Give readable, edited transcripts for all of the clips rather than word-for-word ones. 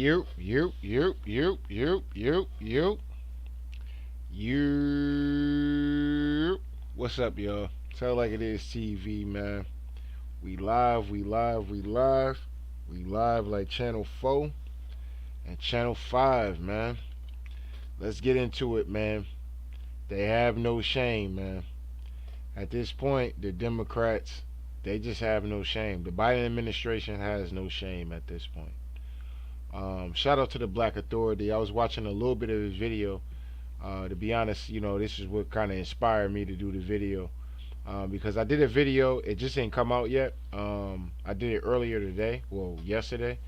You, you, you, you, you, you, you, you. What's up, y'all? Tell like it is TV, man. We live, we live, we live. We live like Channel 4 and Channel 5, man. Let's get into it, man. They have no shame, man. At this point, the Democrats, they just have no shame. The Biden administration has no shame at this point. Shout out to the Black Authority. I was watching a little bit of his video. To be honest, this is what kind of inspired me to do the video. Because I did a video, it just ain't come out yet. I did it earlier today, well, yesterday.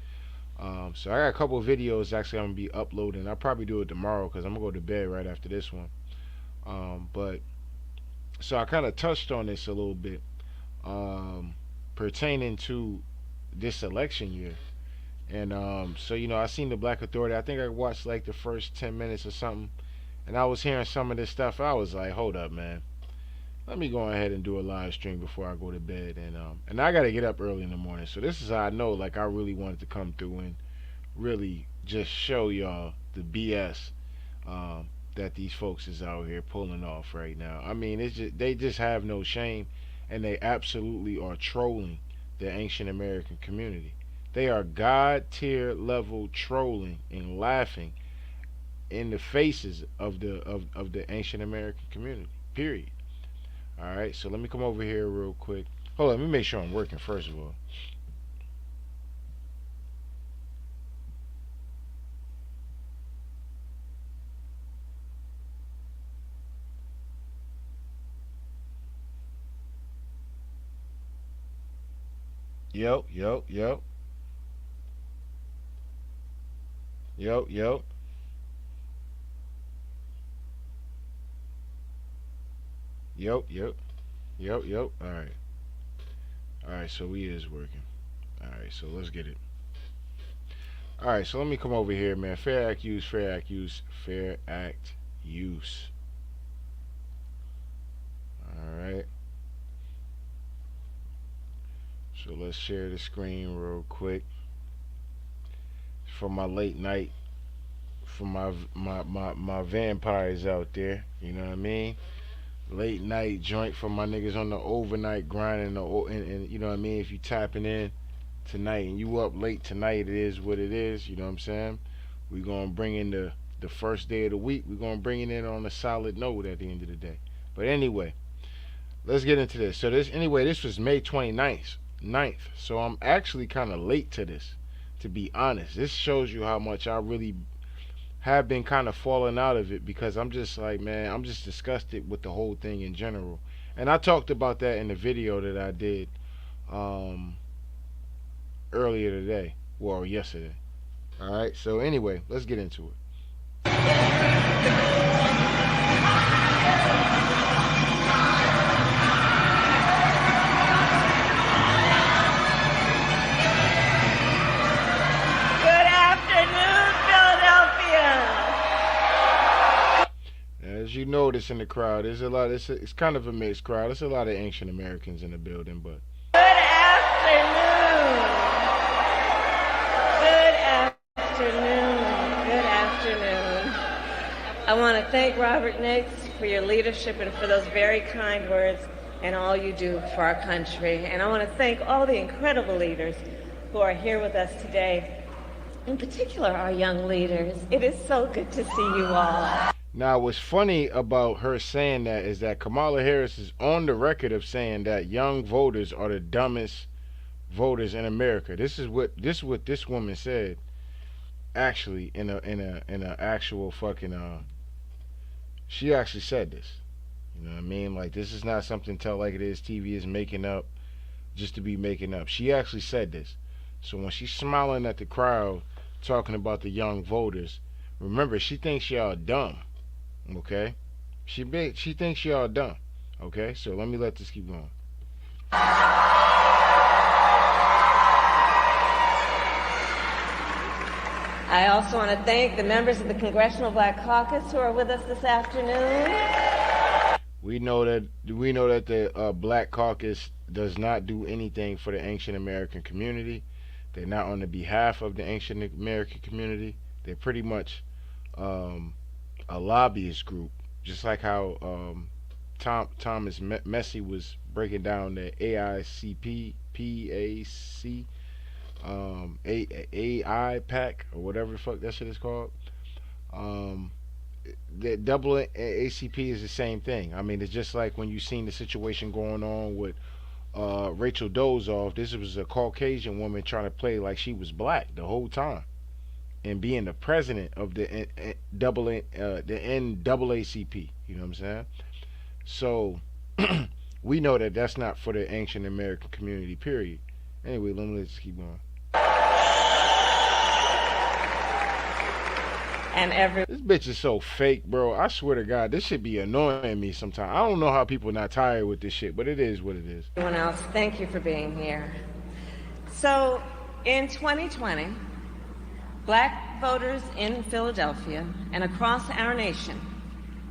So I got a couple of videos actually I'm gonna be uploading. I'll probably do it tomorrow because I'm gonna go to bed right after this one. But so I kind of touched on this a little bit, pertaining to this election year. And so I seen the Black Authority. I think I watched like the first 10 minutes or something, and I was hearing some of this stuff. I was like, hold up, man. Let me go ahead and do a live stream before I go to bed. And I gotta get up early in the morning. So this is how I know, like, I really wanted to come through and really just show y'all the BS that these folks is out here pulling off right now. I mean, they just have no shame, and they absolutely are trolling the ancient American community. They are God tier level trolling and laughing in the faces of the ancient American community. Period. All right, so let me come over here real quick. Hold on, let me make sure I'm working first of all. Yo, yo, yo, yo, yo, yo, yo, yo, yo. All right. So we is working. All right, so let's get it. All right, so let me come over here, man. Fair act use, fair act use, fair act use. All right. So let's share the screen real quick for my late night, for my vampires out there. You know what I mean? Late night joint for my niggas on the overnight grind and you know what I mean. If you tapping in tonight and you up late tonight, it is what it is. You know what I'm saying? We gonna bring in the first day of the week. We gonna bring it in on a solid note at the end of the day. But anyway, let's get into this. So this was May 29th. So I'm actually kind of late to this, to be honest. This shows you how much I really have been kind of falling out of it, because I'm just like, man, I'm just disgusted with the whole thing in general. And I talked about that in the video that I did earlier today, well, yesterday. All right, so anyway, let's get into it. As you notice in the crowd, there's a lot. It's kind of a mixed crowd. There's a lot of ancient Americans in the building, but. Good afternoon. Good afternoon. Good afternoon. I want to thank Robert Nix for your leadership and for those very kind words and all you do for our country. And I want to thank all the incredible leaders who are here with us today. In particular, our young leaders. It is so good to see you all. Now, what's funny about her saying that is that Kamala Harris is on the record of saying that young voters are the dumbest voters in America. This is what this woman said. Actually, in a actual fucking she actually said this. You know what I mean? Like, this is not something Tell Like It Is TV is making up just to be making up. She actually said this. So when she's smiling at the crowd talking about the young voters, remember, she thinks y'all dumb. Okay, she thinks y'all dumb. Okay, so let this keep going. I also want to thank the members of the Congressional Black Caucus who are with us this afternoon. We know that the Black Caucus does not do anything for the ancient American community. They're not on the behalf of the ancient American community. They're pretty much um, a lobbyist group, just like how Thomas Messi was breaking down the AICP, PAC, AI pack or whatever the fuck that shit is called. Um, the double ACP is the same thing. I mean, it's just like when you seen the situation going on with Rachel Dolezal. This was a Caucasian woman trying to play like she was black the whole time and being the president of the NAACP. You know what I'm saying? So we know that that's not for the ancient American community. Period. Anyway, let's keep going. And every This bitch is so fake, bro. I swear to God, this should be annoying me sometimes. I don't know how people are not tired with this shit, but it is what it is. everyone else, thank you for being here. So, in 2020, black voters in Philadelphia and across our nation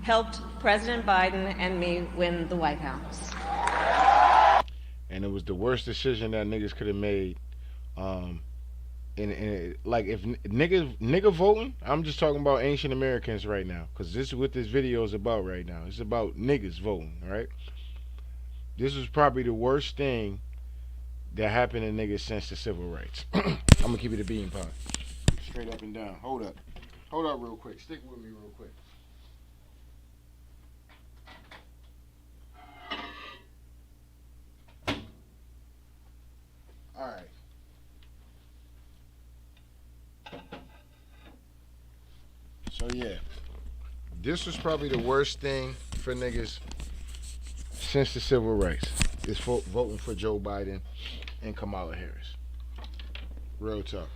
helped President Biden and me win the White House. And it was the worst decision that niggas could have made. Like if nigga voting, I'm just talking about ancient Americans right now, because this is what this video is about right now. It's about niggas voting, right? This was probably the worst thing that happened to niggas since the civil rights. I'm gonna keep it a bean pot, straight up and down. Hold up real quick. Stick with me real quick. All right. So yeah, this was probably the worst thing for niggas since the civil rights. Is voting for Joe Biden and Kamala Harris. Real talk.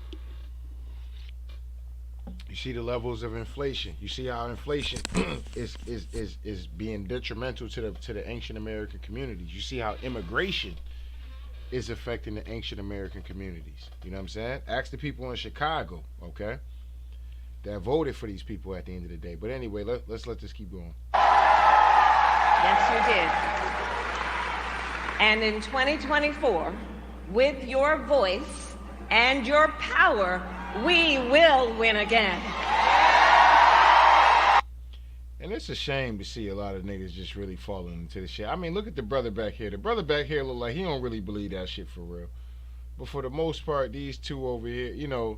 You see the levels of inflation. You see how inflation is being detrimental to the ancient American communities. You see how immigration is affecting the ancient American communities. You know what I'm saying? Ask the people in Chicago, okay, that voted for these people at the end of the day. But anyway, let's let this keep going. Yes, you did. And in 2024, with your voice and your power, we will win again. And it's a shame to see a lot of niggas just really falling into the shit. I mean, look at the brother back here. The brother back here look like he don't really believe that shit for real. But for the most part, these two over here, you know,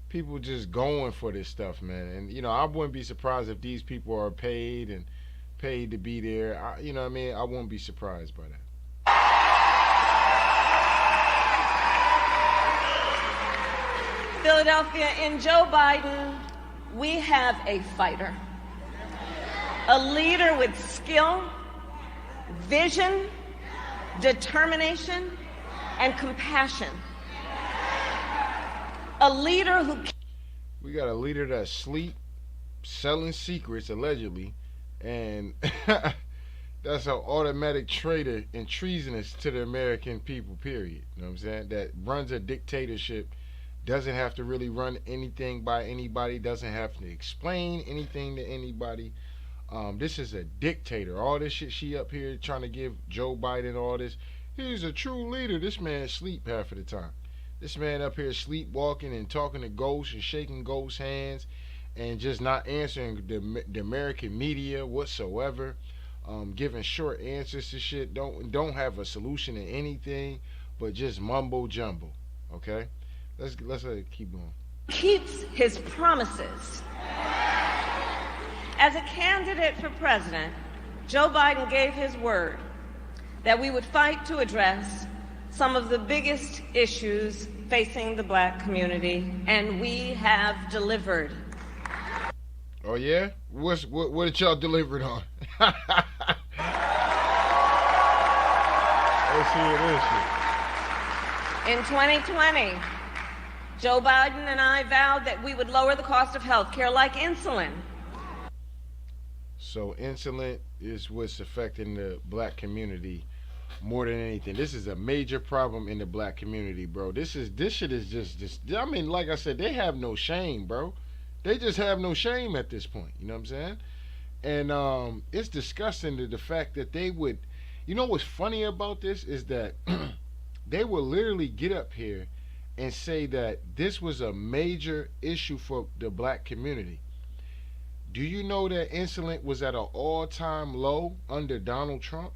people just going for this stuff, man. And, you know, I wouldn't be surprised if these people are paid to be there. You know what I mean? I wouldn't be surprised by that. Philadelphia, in Joe Biden, we have a fighter, a leader with skill, vision, determination, and compassion. A leader who... We got a leader that's asleep, selling secrets, allegedly, and that's an automatic traitor and treasonous to the American people, period. You know what I'm saying? That runs a dictatorship, doesn't have to really run anything by anybody, doesn't have to explain anything to anybody. This is a dictator. All this shit she up here trying to give Joe Biden all this. He's a true leader. This man asleep half of the time. This man up here sleepwalking and talking to ghosts and shaking ghosts' hands and just not answering the American media whatsoever. Giving short answers to shit. Don't have a solution to anything, but just mumbo jumbo. Okay, let's keep going. keeps his promises. As a candidate for president, Joe Biden gave his word that we would fight to address some of the biggest issues facing the black community, and we have delivered. Oh yeah? What did y'all delivered on? Let's hear this shit. In 2020, Joe Biden and I vowed that we would lower the cost of health care like insulin. So insulin is what's affecting the black community more than anything. This is a major problem in the black community, bro. This shit is just I mean, like I said, they have no shame, bro. They just have no shame at this point. You know what I'm saying? And it's disgusting the fact that they would. You know what's funny about this is that they will literally get up here and say that this was a major issue for the black community. Do you know that insulin was at an all-time low under Donald Trump?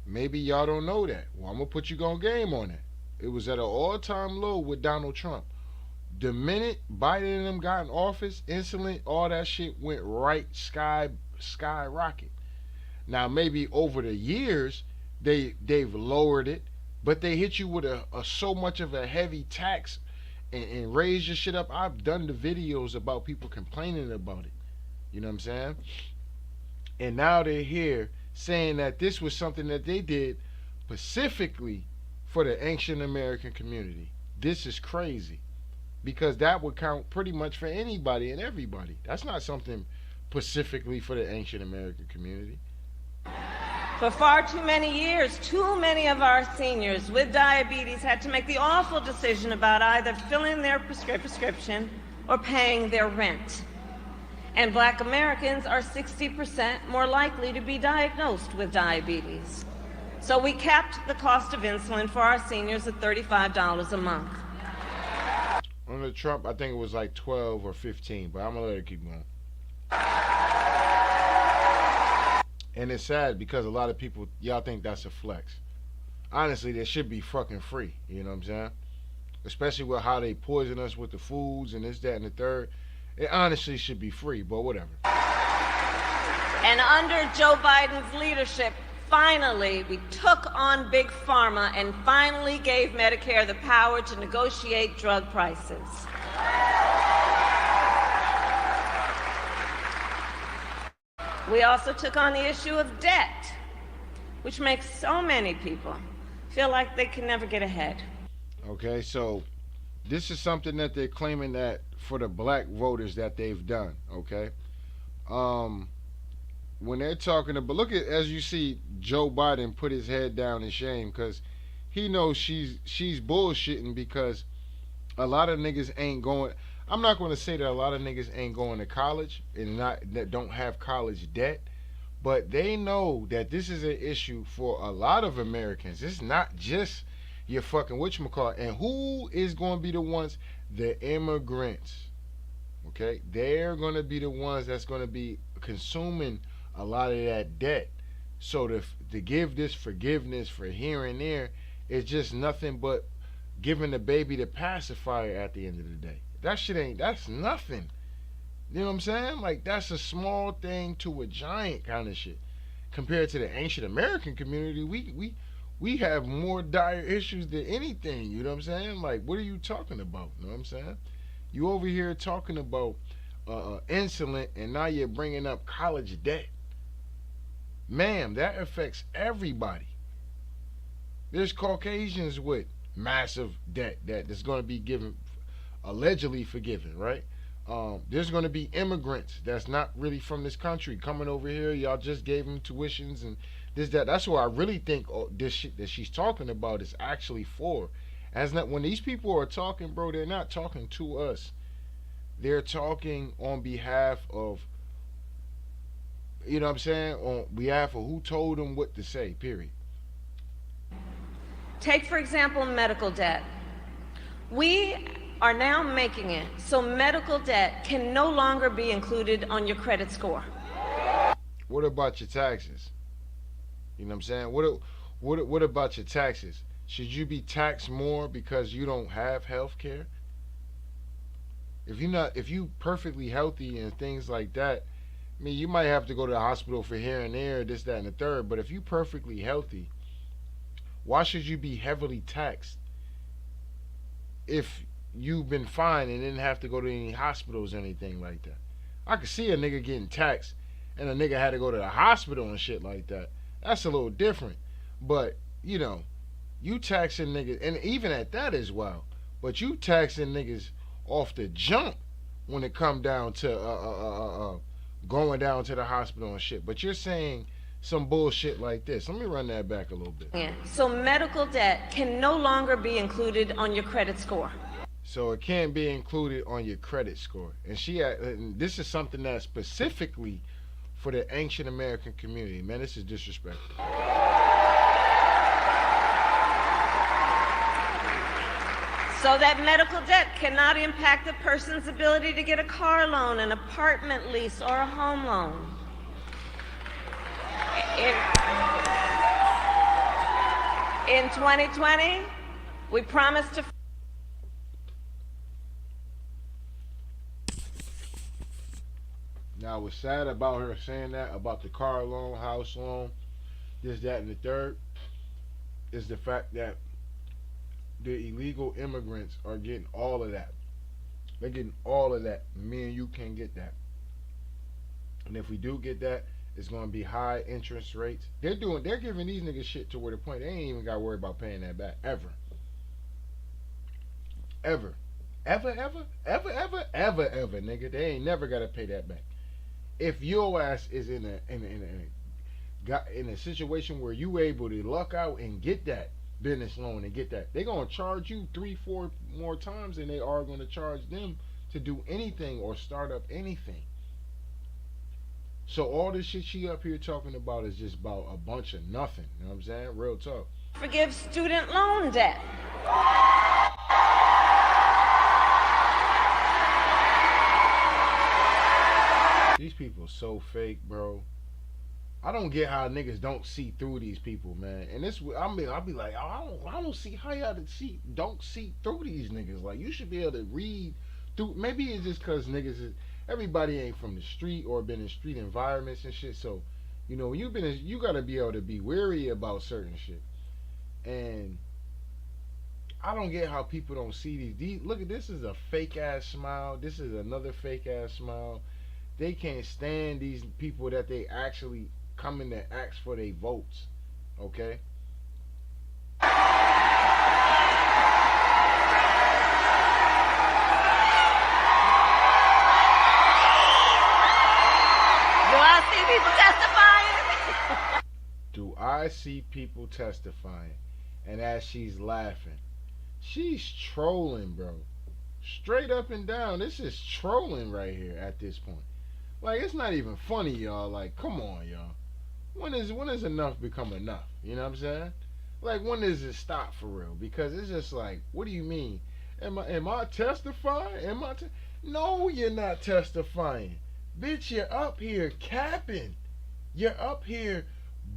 Maybe y'all don't know that. Well, I'm gonna put you on game on it. It was at an all-time low with Donald Trump. The minute Biden and them got in office, insulin, all that shit went right skyrocket. Now maybe over the years they've lowered it, but they hit you with a so much of a heavy tax and raise your shit up. I've done the videos about people complaining about it. You know what I'm saying? And now they're here saying that this was something that they did specifically for the ancient American community. This is crazy because that would count pretty much for anybody and everybody. That's not something specifically for the ancient American community. For far too many years, too many of our seniors with diabetes had to make the awful decision about either filling their prescription or paying their rent. And Black Americans are 60% more likely to be diagnosed with diabetes. So we capped the cost of insulin for our seniors at $35 a month. Under Trump, I think it was like 12 or 15, but I'm going to let it keep going. And it's sad because a lot of people, y'all think that's a flex. Honestly, that should be fucking free. You know what I'm saying? Especially with how they poison us with the foods and this, that, and the third. It honestly should be free, but whatever. And under Joe Biden's leadership, finally, we took on Big Pharma and finally gave Medicare the power to negotiate drug prices. We also took on the issue of debt, which makes so many people feel like they can never get ahead. Okay, so this is something that they're claiming that for the black voters that they've done, okay? When they're talking about, look at, as you see, Joe Biden put his head down in shame because he knows she's bullshitting because a lot of niggas ain't going. I'm not going to say that a lot of niggas ain't going to college and not that don't have college debt, but they know that this is an issue for a lot of Americans. It's not just your fucking whatchamacallit. And who is going to be the ones? The immigrants. Okay? They're going to be the ones that's going to be consuming a lot of that debt. So to give this forgiveness for here and there is just nothing but giving the baby the pacifier at the end of the day. That shit that's nothing. You know what I'm saying? Like, that's a small thing to a giant kind of shit. Compared to the ancient American community, we have more dire issues than anything. You know what I'm saying? Like, what are you talking about? You know what I'm saying? You over here talking about insulin, and now you're bringing up college debt. Ma'am, that affects everybody. There's Caucasians with massive debt that is going to be given, allegedly forgiven, right? There's going to be immigrants that's not really from this country coming over here. Y'all just gave them tuitions and this, that. That's what I really think this shit that she's talking about is actually for. As not, when these people are talking, bro, they're not talking to us. They're talking on behalf of, you know what I'm saying, on behalf of who told them what to say, period. Take, for example, medical debt. We are now making it so medical debt can no longer be included on your credit score. What about your taxes? You know what I'm saying? What about your taxes? Should you be taxed more because you don't have health care? If you perfectly healthy and things like that, I mean, you might have to go to the hospital for here and there, this, that, and the third, but if you perfectly healthy, why should you be heavily taxed if you've been fine and didn't have to go to any hospitals or anything like that? I could see a nigga getting taxed and a nigga had to go to the hospital and shit like that. That's a little different. But, you know, you taxing niggas, and even at that as well, but you taxing niggas off the jump when it come down to going down to the hospital and shit. But you're saying some bullshit like this. Let me run that back a little bit. Yeah. So medical debt can no longer be included on your credit score. So it can't be included on your credit score. And this is something that's specifically for the ancient American community. Man, this is disrespectful. so that medical debt cannot impact a person's ability to get a car loan, an apartment lease, or a home loan. In 2020, we promised to. Now, what's sad about her saying that about the car loan, house loan, this, that, and the third, is the fact that the illegal immigrants are getting all of that. They're getting all of that. Me and you can't get that. And if we do get that, it's gonna be high interest rates. They're giving these niggas shit to where the point they ain't even gotta worry about paying that back. Ever. Ever. Ever, ever, ever, ever, ever, ever, nigga. They ain't never gotta pay that back. If your ass is in a situation where you able to luck out and get that business loan and get that, they're gonna charge you 3-4 more times than they are gonna charge them to do anything or start up anything. So all this shit she up here talking about is just about a bunch of nothing. You know what I'm saying? Real talk. Forgive student loan debt. These people so fake, bro. I don't get how niggas don't see through these people, man. And this, I'll be like, I don't see how y'all don't see through these niggas. Like, you should be able to read through. Maybe it's just because niggas is, everybody ain't from the street or been in street environments and shit. So, you know, you gotta be able to be wary about certain shit. And I don't get how people don't see these. Look at this, is a fake ass smile. This is another fake ass smile. They can't stand these people that they actually coming to ask for their votes. Okay? Do I see people testifying? Do I see people testifying? And as she's laughing, she's trolling, bro. Straight up and down. This is trolling right here at this point. Like, it's not even funny, y'all. Like, come on, y'all. When is enough become enough? You know what I'm saying? Like, when does it stop for real? Because it's just like, what do you mean? Am I testifying? No, you're not testifying. Bitch, you're up here capping. You're up here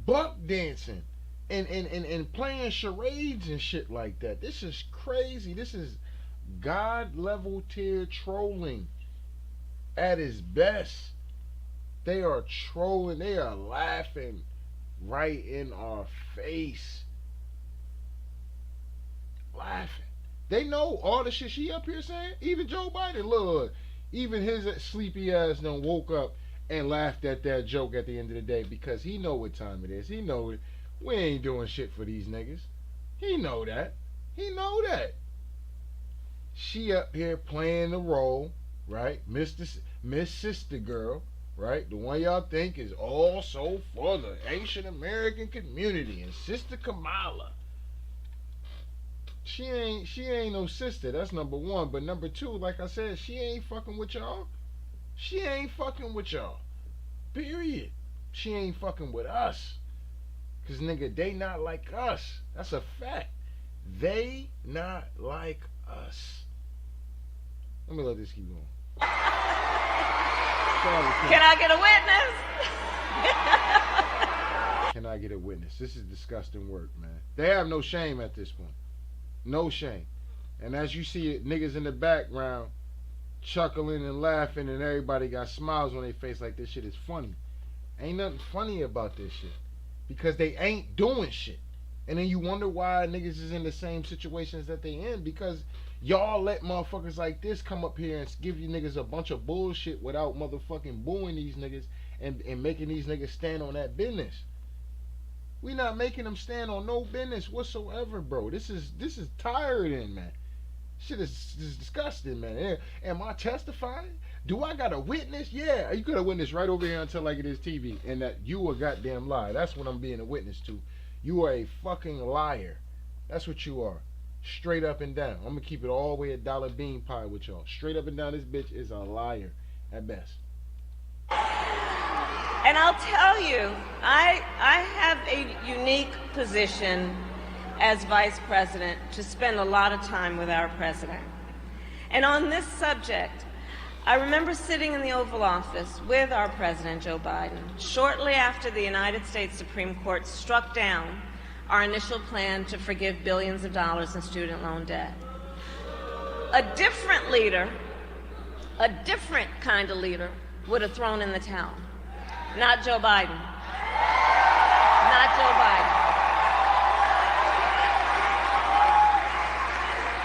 buck dancing and playing charades and shit like that. This is crazy. This is God level tier trolling at its best. They are trolling. They are laughing right in our face. Laughing. They know all the shit she up here saying. Even Joe Biden, look, even his sleepy ass done woke up and laughed at that joke at the end of the day because he know what time it is. He know it. We ain't doing shit for these niggas. He know that. He know that. She up here playing the role, right? Miss Sister Girl, right? The one y'all think is also for the Asian American community, and Sister Kamala. She ain't no sister. That's number one. But number two, like I said, she ain't fucking with y'all. She ain't fucking with y'all. Period. She ain't fucking with us. Cause nigga, they not like us. That's a fact. They not like us. Let me let this keep going. Can I get a witness? Can I get a witness? This is disgusting work, man. They have no shame at this point. No shame. And as you see it, niggas in the background chuckling and laughing, and everybody got smiles on their face like this shit is funny. Ain't nothing funny about this shit. Because they ain't doing shit. And then you wonder why niggas is in the same situations that they in. Because y'all let motherfuckers like this come up here and give you niggas a bunch of bullshit without motherfucking booing these niggas and making these niggas stand on that business. We not making them stand on no business whatsoever, bro. This is tiring, man. Shit is disgusting, man. Am I testifying? Do I got a witness? Yeah, you could have witnessed right over here until like it is TV, and that you a goddamn liar. That's what I'm being a witness to. You are a fucking liar. That's what you are. Straight up and down. I'm gonna keep it all the way at dollar bean pie with y'all. Straight up and down, this bitch is a liar at best. And I'll tell you, I have a unique position as vice president to spend a lot of time with our president. And on this subject, I remember sitting in the Oval Office with our President Joe Biden shortly after the United States Supreme Court struck down our initial plan to forgive billions of dollars in student loan debt. A different leader, a different kind of leader, would have thrown in the towel. Not Joe Biden. Not Joe Biden.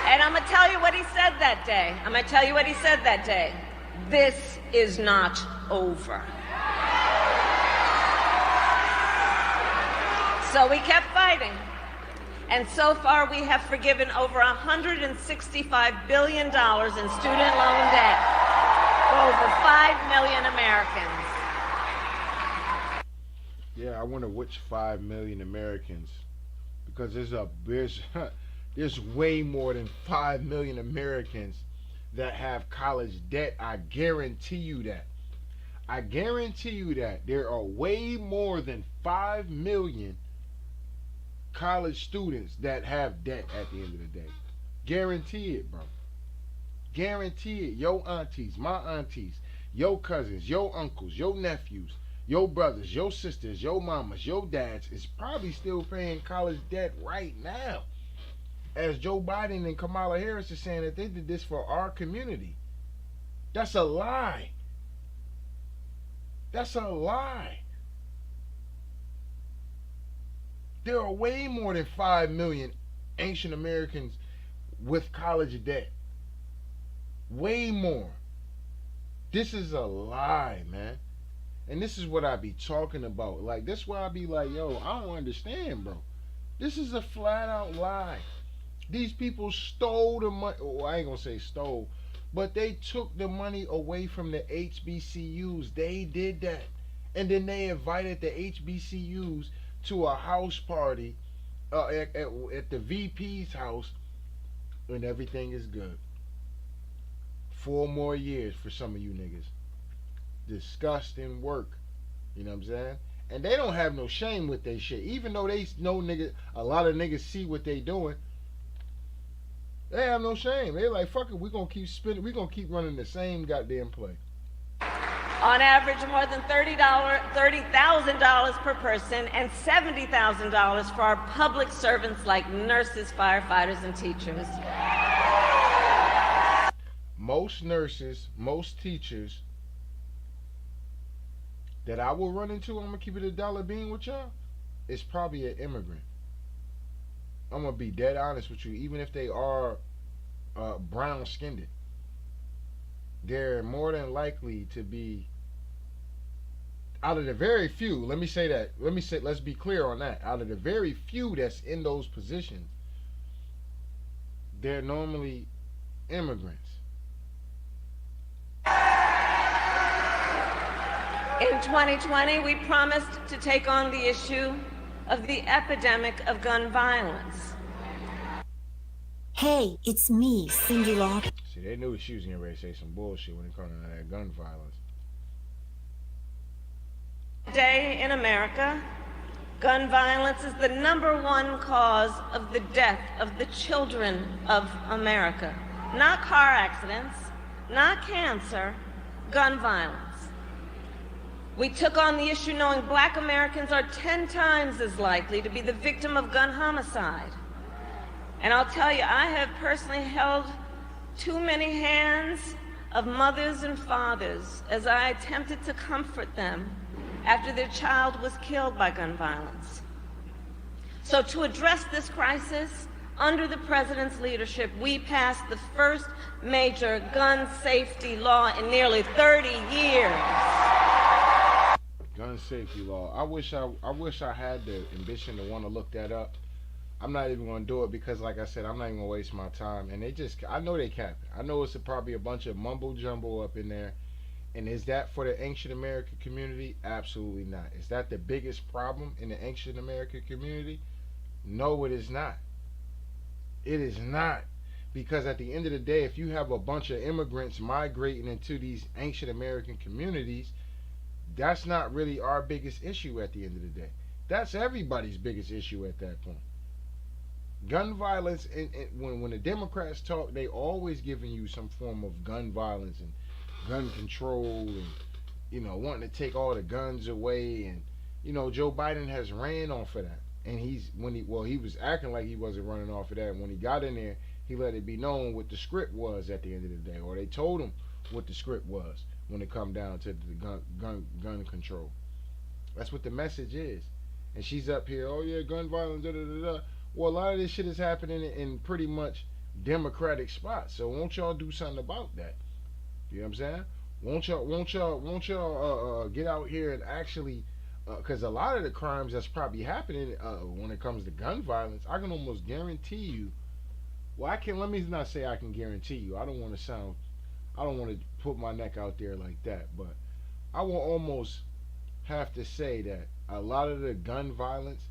And I'm going to tell you what he said that day. I'm going to tell you what he said that day. This is not over. So we kept fighting. And so far we have forgiven over $165 billion in student loan debt for over 5 million Americans. Yeah, I wonder which 5 million Americans, because there's way more than 5 million Americans that have college debt. I guarantee you that. I guarantee you that there are way more than 5 million college students that have debt at the end of the day. Guarantee it, bro. Guarantee it. Your aunties, my aunties, your cousins, your uncles, your nephews, your brothers, your sisters, your mamas, your dads is probably still paying college debt right now. As Joe Biden and Kamala Harris are saying that they did this for our community. That's a lie. That's a lie. There are way more than 5 million ancient Americans with college debt. Way more. This is a lie, man. And this is what I be talking about. Like, this is why I be like, yo, I don't understand, bro. This is a flat out lie. These people stole the money. Oh, I ain't gonna say stole, but they took the money away from the HBCUs. They did that. And then they invited the HBCUs to a house party at the VP's house, and everything is good. 4 more years for some of you niggas. Disgusting work. You know what I'm saying? And they don't have no shame with their shit. Even though they know a lot of niggas see what they doing. They have no shame. They like, fuck it, we gonna keep spinning, we gonna keep running the same goddamn play. On average, more than $30,000 per person and $70,000 for our public servants like nurses, firefighters, and teachers. Most nurses, most teachers that I will run into, I'm gonna keep it a dollar bean with y'all, is probably an immigrant. I'm gonna be dead honest with you. Even if they are brown skinned, they're more than likely to be, out of the very few, let's be clear on that. Out of the very few that's in those positions, they're normally immigrants. In 2020, we promised to take on the issue of the epidemic of gun violence. Hey, it's me, Cindy Law. See, they knew she was getting ready to say some bullshit when it comes to that gun violence. Today in America, gun violence is the #1 cause of the death of the children of America. Not car accidents, not cancer, gun violence. We took on the issue knowing Black Americans are 10 times as likely to be the victim of gun homicide. And I'll tell you, I have personally held too many hands of mothers and fathers as I attempted to comfort them after their child was killed by gun violence. So to address this crisis, under the President's leadership, we passed the first major gun safety law in nearly 30 years. Gun safety law. I wish I had the ambition to want to look that up. I'm not even going to do it because, like I said, I'm not even going to waste my time. And I know they cap it. I know it's probably a bunch of mumbo jumbo up in there. And is that for the ancient American community? Absolutely not. Is that the biggest problem in the ancient American community? No, it is not. It is not. Because at the end of the day, if you have a bunch of immigrants migrating into these ancient American communities, that's not really our biggest issue at the end of the day. That's everybody's biggest issue at that point. Gun violence, and when the Democrats talk, they always giving you some form of gun violence and gun control, and wanting to take all the guns away. And Joe Biden has ran off of that, and he was acting like he wasn't running off of that. And when he got in there, he let it be known what the script was at the end of the day, or they told him what the script was when it come down to the gun control. That's what the message is. And she's up here, oh yeah, gun violence, da da da da. Well, a lot of this shit is happening in pretty much Democratic spots. So won't y'all do something about that? You know what I'm saying? Won't y'all get out here and actually, because a lot of the crimes that's probably happening when it comes to gun violence, I can almost guarantee you. Well, I can. Let me not say I can guarantee you. I don't want to sound. I don't want to put my neck out there like that. But I will almost have to say that a lot of the gun violence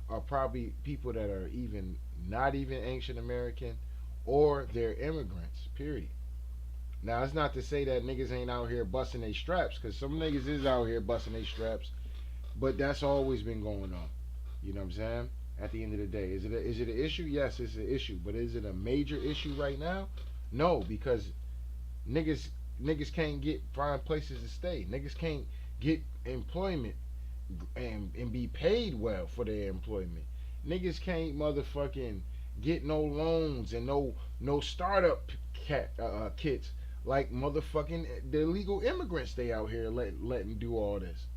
are probably people that are even not even ancient American, or they're immigrants. Period. Now, it's not to say that niggas ain't out here busting their straps, because some niggas is out here busting their straps, but that's always been going on. You know what I'm saying? At the end of the day, is it an issue? Yes, it's an issue, but is it a major issue right now? No, because niggas can't find places to stay. Niggas can't get employment and be paid well for their employment. Niggas can't motherfucking get no loans and no startup kits like motherfucking the illegal immigrants they out here letting do all this.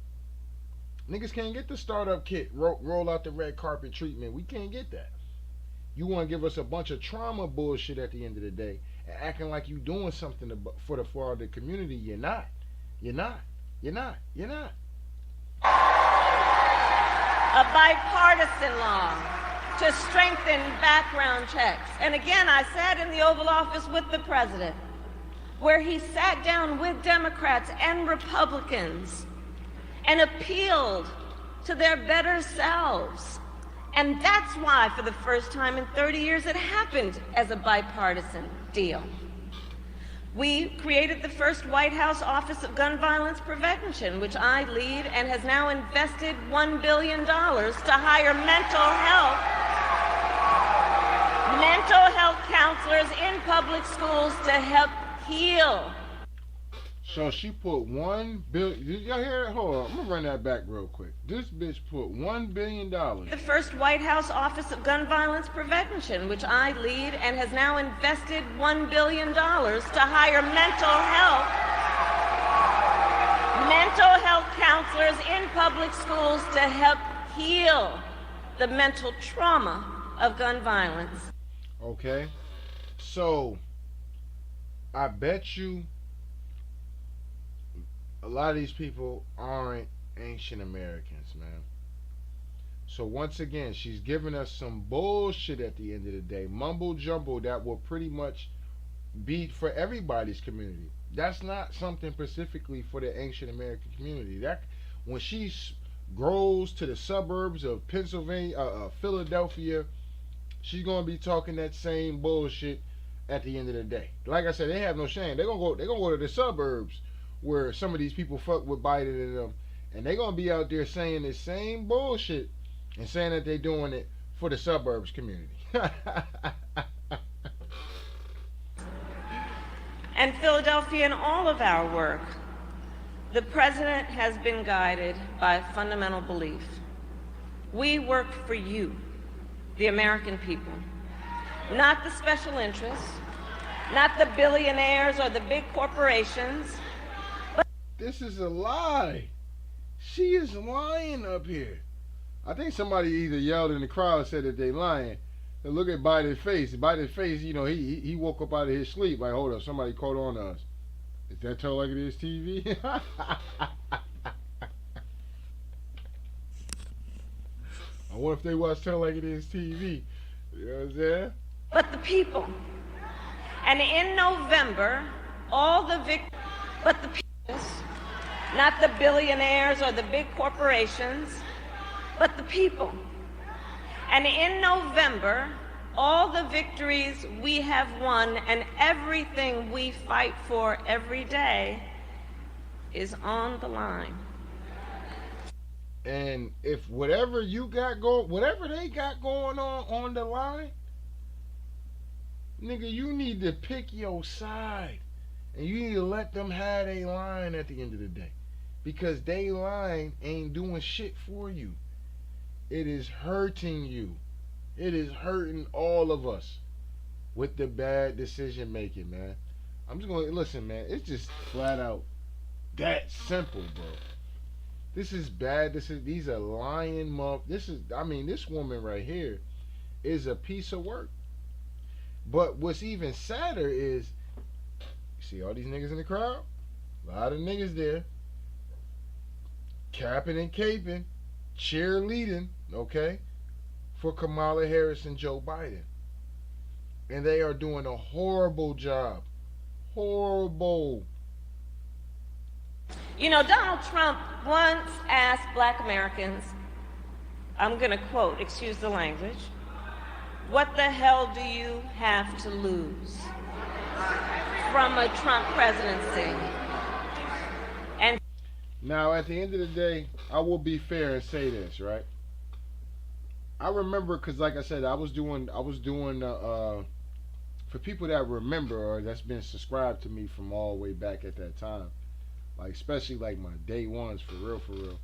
Niggas can't get the startup kit, roll out the red carpet treatment. We can't get that. You want to give us a bunch of trauma bullshit at the end of the day, and acting like you doing something for the community. You're not. You're not. You're not. You're not. A bipartisan law to strengthen background checks. And again, I sat in the Oval Office with the president, where he sat down with Democrats and Republicans and appealed to their better selves. And that's why, for the first time in 30 years, it happened as a bipartisan deal. We created the first White House Office of Gun Violence Prevention, which I lead, and has now invested $1 billion to hire mental health counselors in public schools to help heal. So she put $1 billion. Did y'all hear that? Hold on, I'm gonna run that back real quick. This bitch put $1 billion. The first White House Office of Gun Violence Prevention, which I lead, and has now invested $1 billion to hire mental health counselors in public schools to help heal the mental trauma of gun violence. Okay, so I bet you a lot of these people aren't ancient Americans, man. So once again, she's giving us some bullshit at the end of the day, mumbo jumbo that will pretty much be for everybody's community. That's not something specifically for the ancient American community. That when she grows to the suburbs of Pennsylvania, Philadelphia, she's gonna be talking that same bullshit at the end of the day. Like I said, they have no shame. They're gonna go to the suburbs where some of these people fuck with Biden and them, and they're gonna be out there saying the same bullshit and saying that they're doing it for the suburbs community. And Philadelphia, in all of our work, the president has been guided by a fundamental belief. We work for you, the American people, not the special interests, not the billionaires or the big corporations. This is a lie. She is lying up here. I think somebody either yelled in the crowd and said that they lying. And look at Biden's face. Biden's face, he woke up out of his sleep like, hold up, somebody caught on to us. Is that Tell Like It Is TV? I wonder if they watch Tell Like It Is TV. You know what I'm saying? But the people. And in November, all the but the people, not the billionaires or the big corporations, but the people. And in November, all the victories we have won and everything we fight for every day is on the line. And if whatever they got going on the line, Nigga, you need to pick your side. And you need to let them have a line at the end of the day. Because they line ain't doing shit for you. It is hurting you. It is hurting all of us with the bad decision making, man. I'm just going to listen, man. It's just flat out that simple, bro. This is bad. These are lying muff. This woman right here is a piece of work. But what's even sadder is, you see all these niggas in the crowd? A lot of niggas there, capping and caping, cheerleading, okay, for Kamala Harris and Joe Biden. And they are doing a horrible job. Horrible. You know, Donald Trump once asked black Americans, I'm going to quote, excuse the language, what the hell do you have to lose from a Trump presidency? And now, at the end of the day, I will be fair and say this, right? I remember, because like I said, I was doing for people that remember or that's been subscribed to me from all the way back at that time, like especially like my day ones, for real, for real.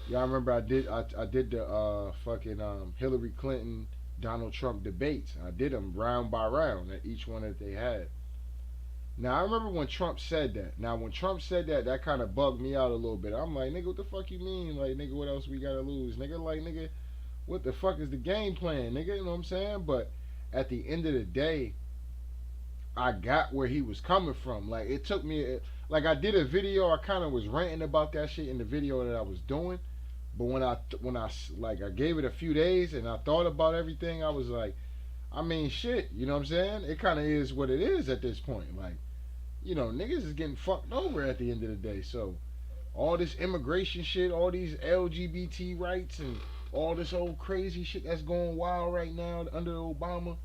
Y'all remember I did the fucking Hillary Clinton Donald Trump debates. I did them round by round at each one that they had. Now I remember when Trump said that. Now when Trump said that, that kind of bugged me out a little bit. I'm like, nigga, what the fuck you mean? Like, nigga, what else we gotta lose? Nigga, like, nigga, what the fuck is the game plan, nigga? You know what I'm saying? But at the end of the day, I got where he was coming from. Like, it took me, like, I did a video. I kind of was ranting about that shit in the video that I was doing. But when I like, I gave it a few days and I thought about everything, I was like, I mean, shit, you know what I'm saying? It kind of is what it is at this point. Like, you know, niggas is getting fucked over at the end of the day. So, all this immigration shit, all these LGBT rights, and all this old crazy shit that's going wild right now under Obama,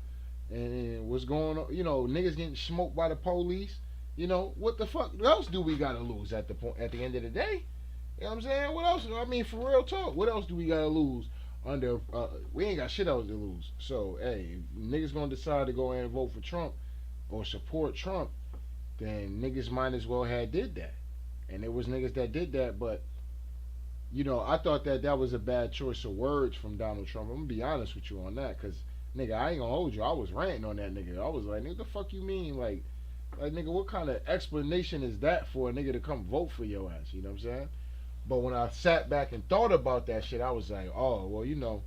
and what's going on, you know, niggas getting smoked by the police. You know, what the fuck else do we gotta lose at the end of the day? You know what I'm saying? What else? I mean, for real talk, what else do we gotta lose under? We ain't got shit else to lose. So, hey, if niggas gonna decide to go in and vote for Trump or support Trump, then niggas might as well have did that. And there was niggas that did that, but you know, I thought that was a bad choice of words from Donald Trump. I'm gonna be honest with you on that, cause nigga, I ain't gonna hold you. I was ranting on that nigga. I was like, nigga, the fuck you mean? Like nigga, what kind of explanation is that for a nigga to come vote for your ass? You know what I'm saying? But when I sat back and thought about that shit, I was like, oh, well, you know,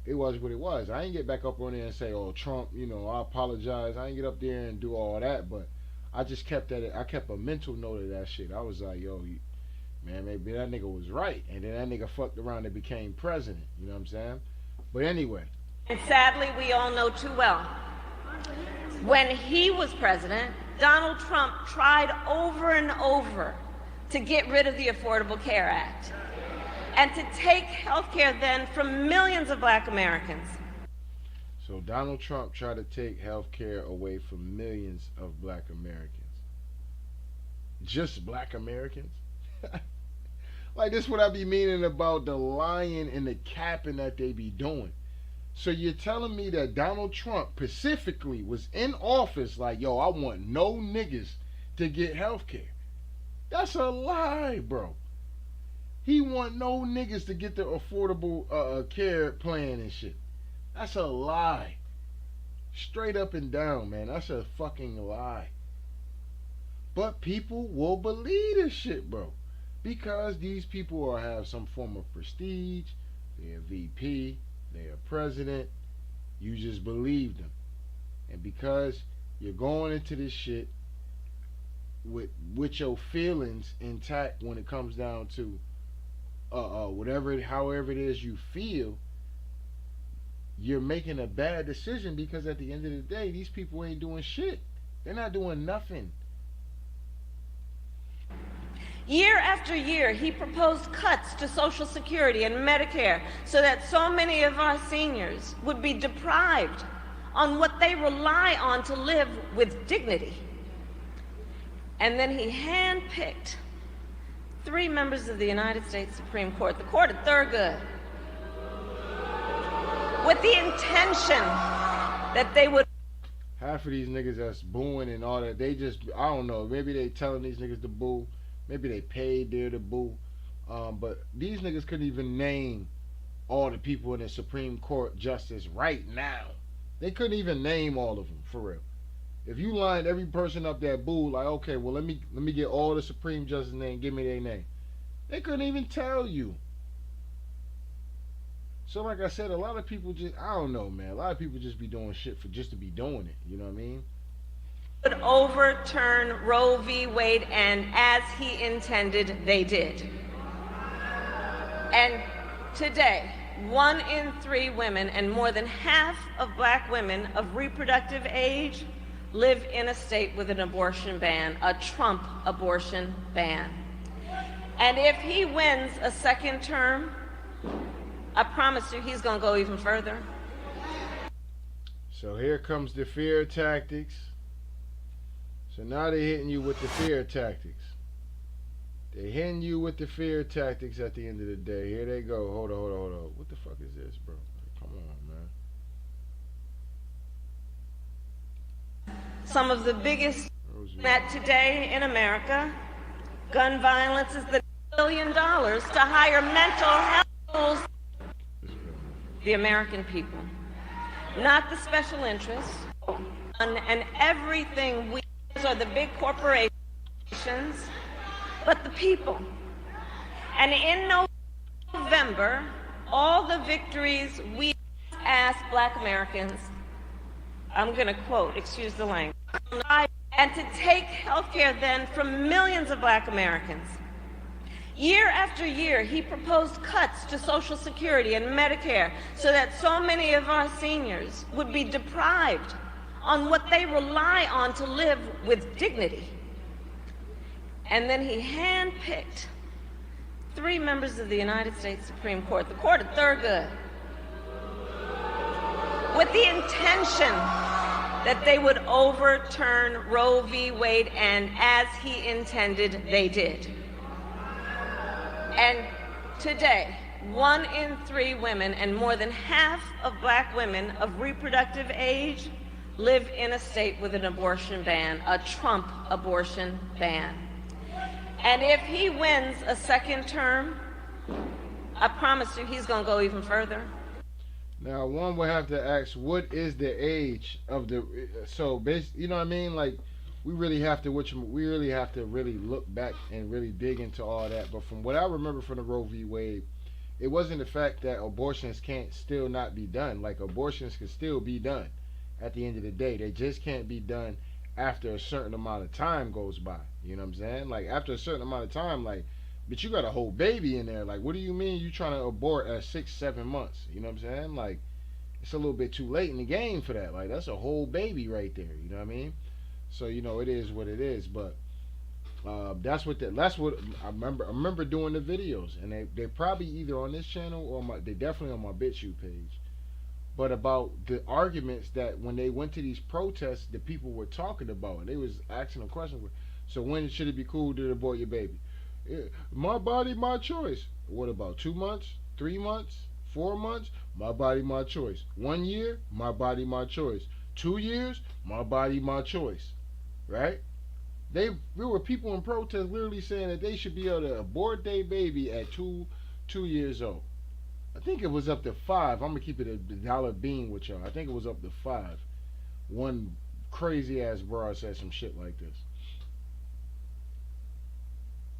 it was what it was. I ain't get back up on there and say, oh, Trump, you know, I apologize. I ain't get up there and do all that, but I just kept that. I kept a mental note of that shit. I was like, yo, man, maybe that nigga was right. And then that nigga fucked around and became president. You know what I'm saying? But anyway. And sadly, we all know too well, when he was president, Donald Trump tried over and over to get rid of the Affordable Care Act and to take health care then from millions of black Americans. So Donald Trump tried to take health care away from millions of black Americans. Just black Americans? Like, this what I be meaning about the lying and the capping that they be doing. So you're telling me that Donald Trump specifically was in office like, yo, I want no niggas to get health care. That's a lie, bro. He want no niggas to get the affordable care plan and shit. That's a lie. Straight up and down, man. That's a fucking lie. But people will believe this shit, bro. Because these people have some form of prestige. They're VP. They're president. You just believe them. And because you're going into this shit with your feelings intact when it comes down to however it is you feel, you're making a bad decision, because at the end of the day, these people ain't doing shit. They're not doing nothing. Year after year, he proposed cuts to Social Security and Medicare so that so many of our seniors would be deprived on what they rely on to live with dignity. And then he handpicked 3 members of the United States Supreme Court, the court of Thurgood, with the intention that they would... Half of these niggas that's booing and all that, they just, I don't know, maybe they telling these niggas to boo, maybe they paid there to boo, but these niggas couldn't even name all the people in the Supreme Court justice right now. They couldn't even name all of them for real. If you lined every person up that boo, like, okay, well, let me get all the Supreme Justice name, give me their name. They couldn't even tell you. So like I said, a lot of people just, I don't know, man. A lot of people just be doing shit for just to be doing it. You know what I mean? Would overturn Roe v. Wade, and as he intended, they did. And today, 1 in 3 women and more than half of black women of reproductive age live in a state with an abortion ban, a Trump abortion ban. And if he wins a second term, I promise you he's going to go even further. So here comes the fear tactics. So now they're hitting you with the fear tactics. They're hitting you with the fear tactics at the end of the day. Here they go. Hold on. What the fuck is this, bro? Come on, man. Some of the biggest that today in America, gun violence is the $1 billion to hire mental health tools. The American people, not the special interests, and everything we are the big corporations, but the people. And in November, all the victories we as black Americans, I'm going to quote, excuse the language, and to take health care then from millions of black Americans. Year after year, he proposed cuts to Social Security and Medicare so that so many of our seniors would be deprived on what they rely on to live with dignity. And then he handpicked 3 members of the United States Supreme Court, the court of Thurgood, with the intention that they would overturn Roe v. Wade, and as he intended, they did. And today, 1 in 3 women and more than half of black women of reproductive age live in a state with an abortion ban, a Trump abortion ban. And if he wins a second term, I promise you he's going to go even further. Now, one would have to ask, what is the age of the, so basically, you know what I mean? Like, we really have to really look back and really dig into all that. But from what I remember from the Roe v. Wade, it wasn't the fact that abortions can't still not be done. Like, abortions can still be done at the end of the day. They just can't be done after a certain amount of time goes by. You know what I'm saying? Like, after a certain amount of time, like, but you got a whole baby in there. Like, what do you mean you trying to abort at 6-7 months? You know what I'm saying? Like, it's a little bit too late in the game for that. Like, that's a whole baby right there. You know what I mean? So, you know, it is what it is. But that's what I remember. I remember doing the videos, and they probably either on this channel or they definitely on my BitChute page. But about the arguments that when they went to these protests, the people were talking about, and they was asking a question. So when should it be cool to abort your baby? Yeah, my body, my choice. What about 2 months, 3 months, 4 months? My body, my choice. 1 year, my body, my choice. 2 years, my body, my choice. Right? There were people in protest literally saying that they should be able to abort their baby at two years old. I think it was up to 5. I'm gonna keep it a dollar bean with y'all. I think it was up to 5. One crazy ass broad said some shit like this.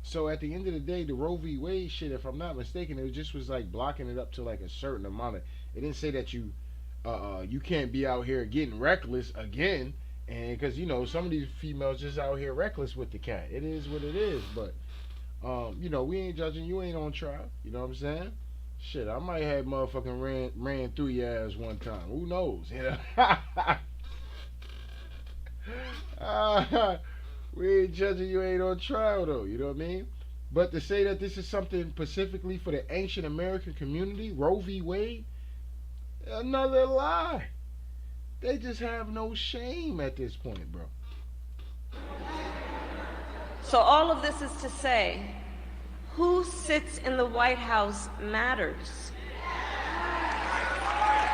So at the end of the day, the Roe v. Wade shit, if I'm not mistaken, it just was like blocking it up to like a certain amount of. It didn't say that you can't be out here getting reckless again, and because you know some of these females just out here reckless with the cat. It is what it is, but you know we ain't judging. You ain't on trial. You know what I'm saying? Shit, I might have motherfucking ran through your ass one time. Who knows? You know. We ain't judging, you ain't on trial though, you know what I mean? But to say that this is something specifically for the ancient American community, Roe v. Wade, another lie. They just have no shame at this point, bro. So all of this is to say, who sits in the White House matters.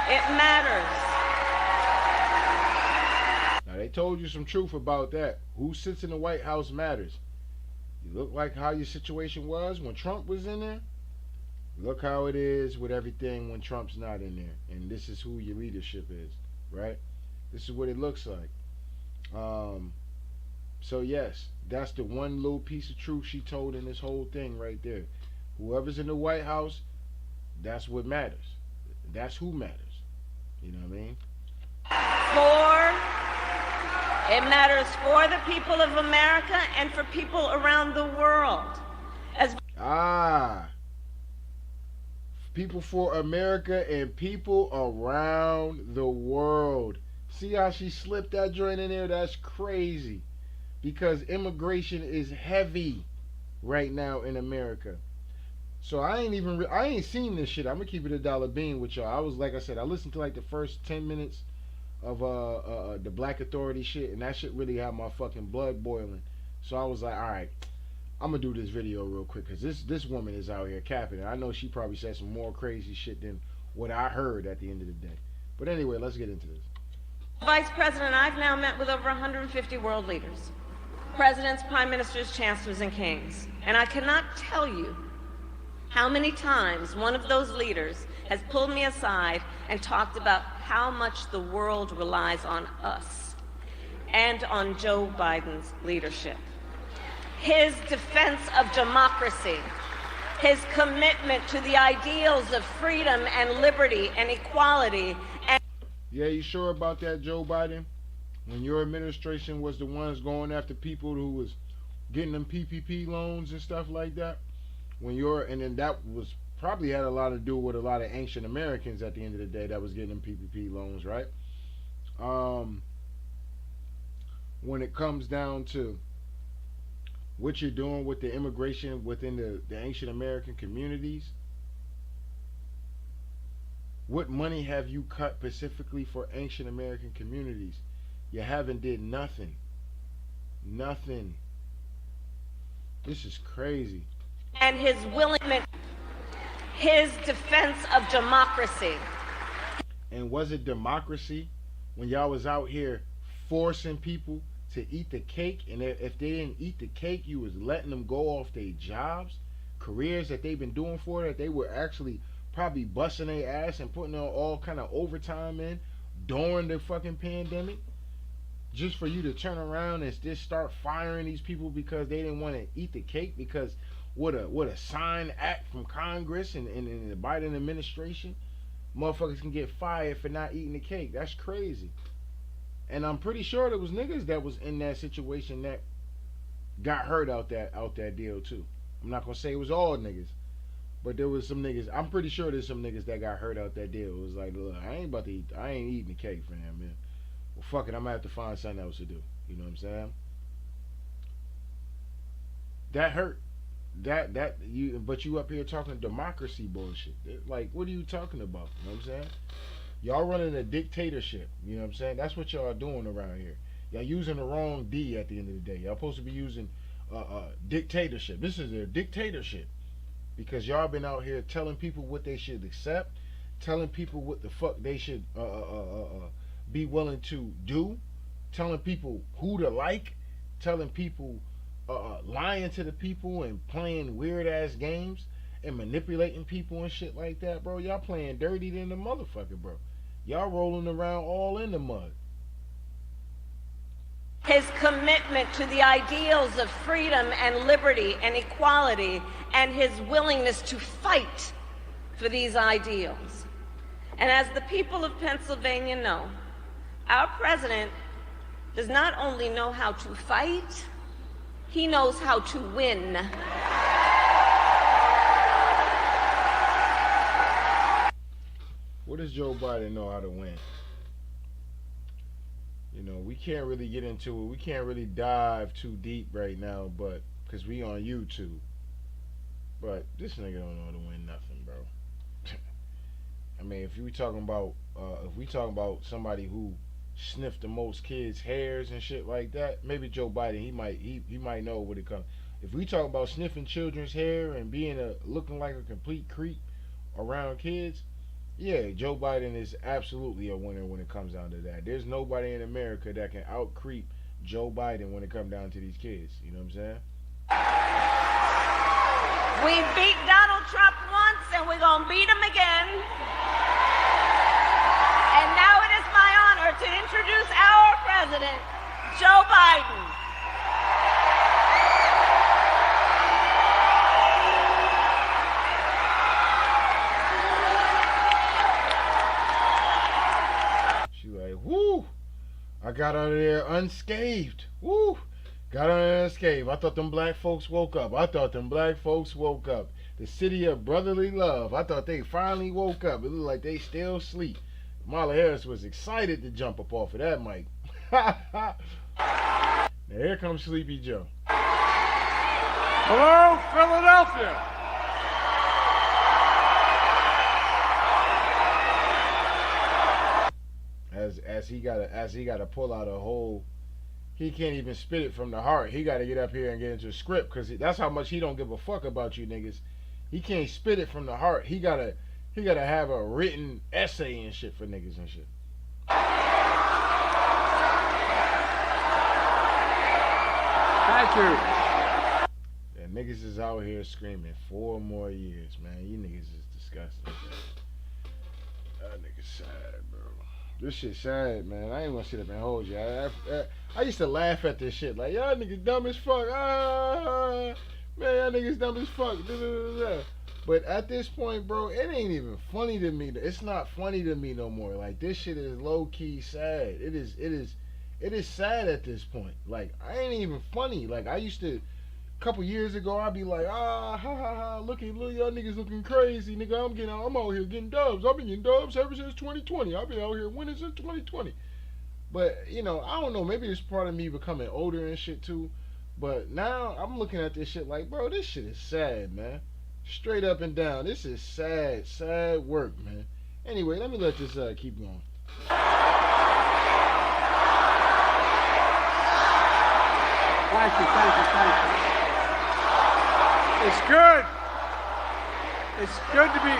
It matters. they told you some truth about that. Who sits in the White House matters. You look like how your situation was when Trump was in there. Look how it is with everything when Trump's not in there. And this is who your leadership is, right? This is what it looks like. Um, so yes, that's the one little piece of truth she told in this whole thing right there. Whoever's in the White House, that's what matters. That's who matters. You know what I mean? It matters for the people of America and for people around the world. As People for America and people around the world. See how she slipped that joint in there? That's crazy. Because immigration is heavy right now in America. So I ain't seen this shit. I'm gonna keep it a dollar bean with y'all. I was like I said, I listened to like the first 10 minutes of the Black Authority shit, and that shit really had my fucking blood boiling. So I was like, all right, I'm gonna do this video real quick because this woman is out here capping it. I know she probably said some more crazy shit than what I heard at the end of the day. But anyway, let's get into this. Vice President, I've now met with over 150 world leaders, presidents, prime ministers, chancellors, and kings. And I cannot tell you how many times one of those leaders has pulled me aside and talked about how much the world relies on us and on Joe Biden's leadership. His defense of democracy, his commitment to the ideals of freedom and liberty and equality. Yeah, you sure about that, Joe Biden? When your administration was the ones going after people who was getting them PPP loans and stuff like that? And then that was probably had a lot to do with a lot of ancient Americans at the end of the day that was getting them PPP loans, right? When it comes down to what you're doing with the immigration within the ancient American communities, what money have you cut specifically for ancient American communities? You haven't did nothing. Nothing. This is crazy. And his willingness, his defense of democracy. And was it democracy when y'all was out here forcing people to eat the cake? And if they didn't eat the cake, you was letting them go off their jobs, careers that they've been doing for that they were actually probably busting their ass and putting on all kind of overtime in during the fucking pandemic, just for you to turn around and just start firing these people because they didn't want to eat the cake, because what a signed act from Congress and the Biden administration, motherfuckers can get fired for not eating the cake. That's crazy. And I'm pretty sure there was niggas that was in that situation that got hurt out that deal too. I'm not gonna say it was all niggas, but there was some niggas. I'm pretty sure there's some niggas that got hurt out that deal. It was like, look, I ain't eating the cake for them, man. Well, fuck it, I'm gonna have to find something else to do. You know what I'm saying? That hurt. But you up here talking democracy bullshit. Like, what are you talking about? You know what I'm saying? Y'all running a dictatorship. You know what I'm saying? That's what y'all doing around here. Y'all using the wrong D at the end of the day. Y'all supposed to be using dictatorship. This is a dictatorship because y'all been out here telling people what they should accept, telling people what the fuck they should be willing to do, telling people who to like, telling people lying to the people and playing weird ass games and manipulating people and shit like that, bro. Y'all playing dirty than the motherfucker, bro. Y'all rolling around all in the mud. His commitment to the ideals of freedom and liberty and equality, and his willingness to fight for these ideals. And as the people of Pennsylvania know, our president does not only know how to fight, he knows how to win. What does Joe Biden know how to win? You know, we can't really get into it. We can't really dive too deep right now, but because we on YouTube. But this nigga don't know how to win nothing, bro. I mean, if we talking about somebody who sniffed the most kids' hairs and shit like that, maybe Joe Biden he might know what it comes. If we talk about sniffing children's hair and being looking like a complete creep around kids, Yeah, Joe Biden is absolutely a winner when it comes down to that. There's nobody in America that can out creep Joe Biden when it comes down to these kids. You know what I'm saying? We beat Donald Trump once and we're going to beat him again. And now it is my honor to introduce our president, Joe Biden. She like, whoo! I got out of there unscathed. Woo! Got out of there unscathed. I thought them black folks woke up. The city of brotherly love. I thought they finally woke up. It looked like they still sleep. Kamala Harris was excited to jump up off of that mic. Now here comes Sleepy Joe. Hello, Philadelphia. As he gotta pull out a whole. He can't even spit it from the heart. He got to get up here and get into a script because that's how much he don't give a fuck about you niggas. He can't spit it from the heart. He gotta have a written essay and shit for niggas and shit. Thank you. And niggas is out here screaming 4 more years, man. You niggas is disgusting. That nigga sad, bro. This shit sad, man. I ain't gonna sit up and hold you. I used to laugh at this shit. Like, y'all niggas dumb as fuck. Man, y'all niggas dumb as fuck. But at this point, bro, it ain't even funny to me. It's not funny to me no more. Like, this shit is low-key sad. It is sad at this point. Like, I ain't even funny. Like, I used to, a couple years ago, I'd be like, ha ha ha, look y'all niggas looking crazy, nigga. I'm out here getting dubs. I've been getting dubs ever since 2020. I've been out here winning since 2020. But, you know, I don't know, maybe it's part of me becoming older and shit too. But now I'm looking at this shit like, bro, this shit is sad, man. Straight up and down. This is sad work, man. Anyway, let me let this keep going. Thank you. It's good. It's good to be.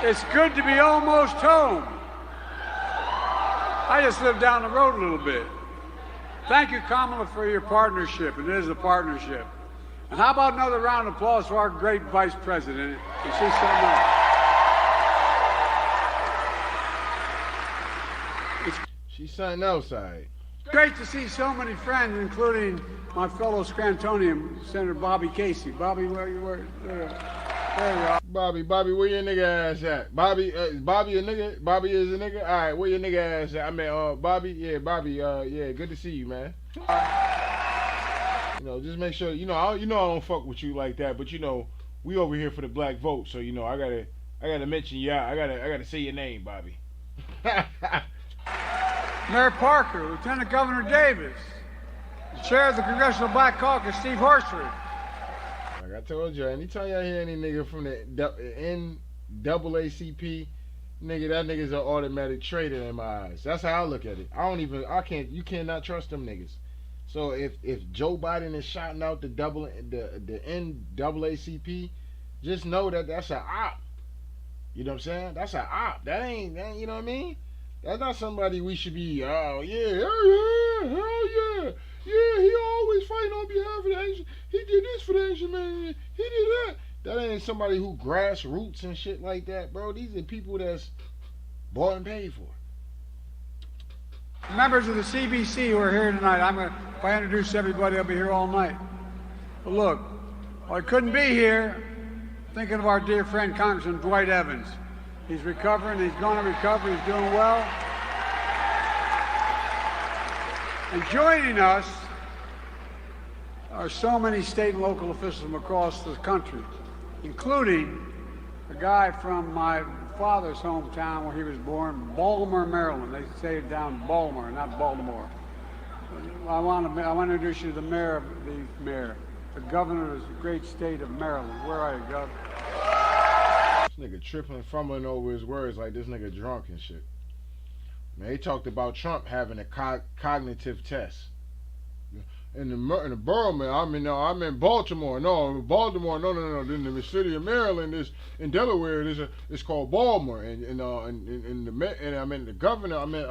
It's good to be almost home. I just live down the road a little bit. Thank you, Kamala, for your partnership. It is a partnership. And how about another round of applause for our great vice president? You see something else? She's something else, all right. Great to see so many friends, including my fellow Scrantonian, Senator Bobby Casey. Bobby, where you were? There you are. Bobby, where your nigga ass at? Bobby, is Bobby a nigga? Bobby is a nigga? Alright, where your nigga ass at? I mean, Bobby, yeah, good to see you, man. You know, just make sure, I don't fuck with you like that, but we over here for the black vote, so I gotta mention you out. I gotta say your name, Bobby. Mayor Parker, Lieutenant Governor Davis, the chair of the Congressional Black Caucus, Steve Horsford. Like I told you, anytime y'all hear any nigga from the NAACP, nigga, that nigga's an automatic traitor in my eyes. That's how I look at it. You cannot trust them niggas. So if Joe Biden is shouting out the NAACP, just know that that's an op. You know what I'm saying? That's an op. That ain't, you know what I mean? That's not somebody we should be, hell yeah, he always fighting on behalf of the Asian. He did this for the Asian man. He did that. That ain't somebody who grassroots and shit like that, bro. These are people that's bought and paid for. Members of the CBC who are here tonight, if I introduce everybody, I'll be here all night. But look, I couldn't be here thinking of our dear friend Congressman Dwight Evans. He's recovering. He's going to recover. He's doing well. And joining us are so many state and local officials from across the country, including a guy from my father's hometown where he was born, Baltimore, Maryland. They say it down Baltimore, not Baltimore. I want to introduce you to the governor of the great state of Maryland. Where are you, Governor? This nigga tripping, fumbling over his words like this nigga drunk and shit. Man, he talked about Trump having a cognitive test. in the borough, man. I'm in Baltimore. No, Baltimore. No. In the city of Maryland is in Delaware. It's called Baltimore. And I mean the governor. I meant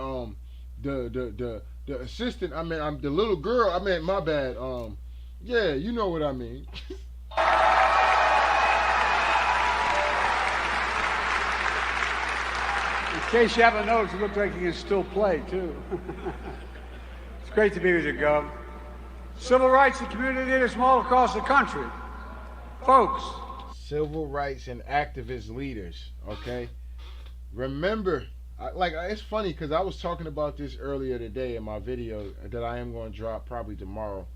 the assistant. I'm the little girl. I meant my bad. Yeah, you know what I mean. In case you haven't noticed, it looks like you can still play, too. It's great to be with you, Gov. Civil rights and community leaders from all across the country. Folks. Civil rights and activist leaders, okay? Remember, it's funny because I was talking about this earlier today in my video that I am going to drop probably tomorrow.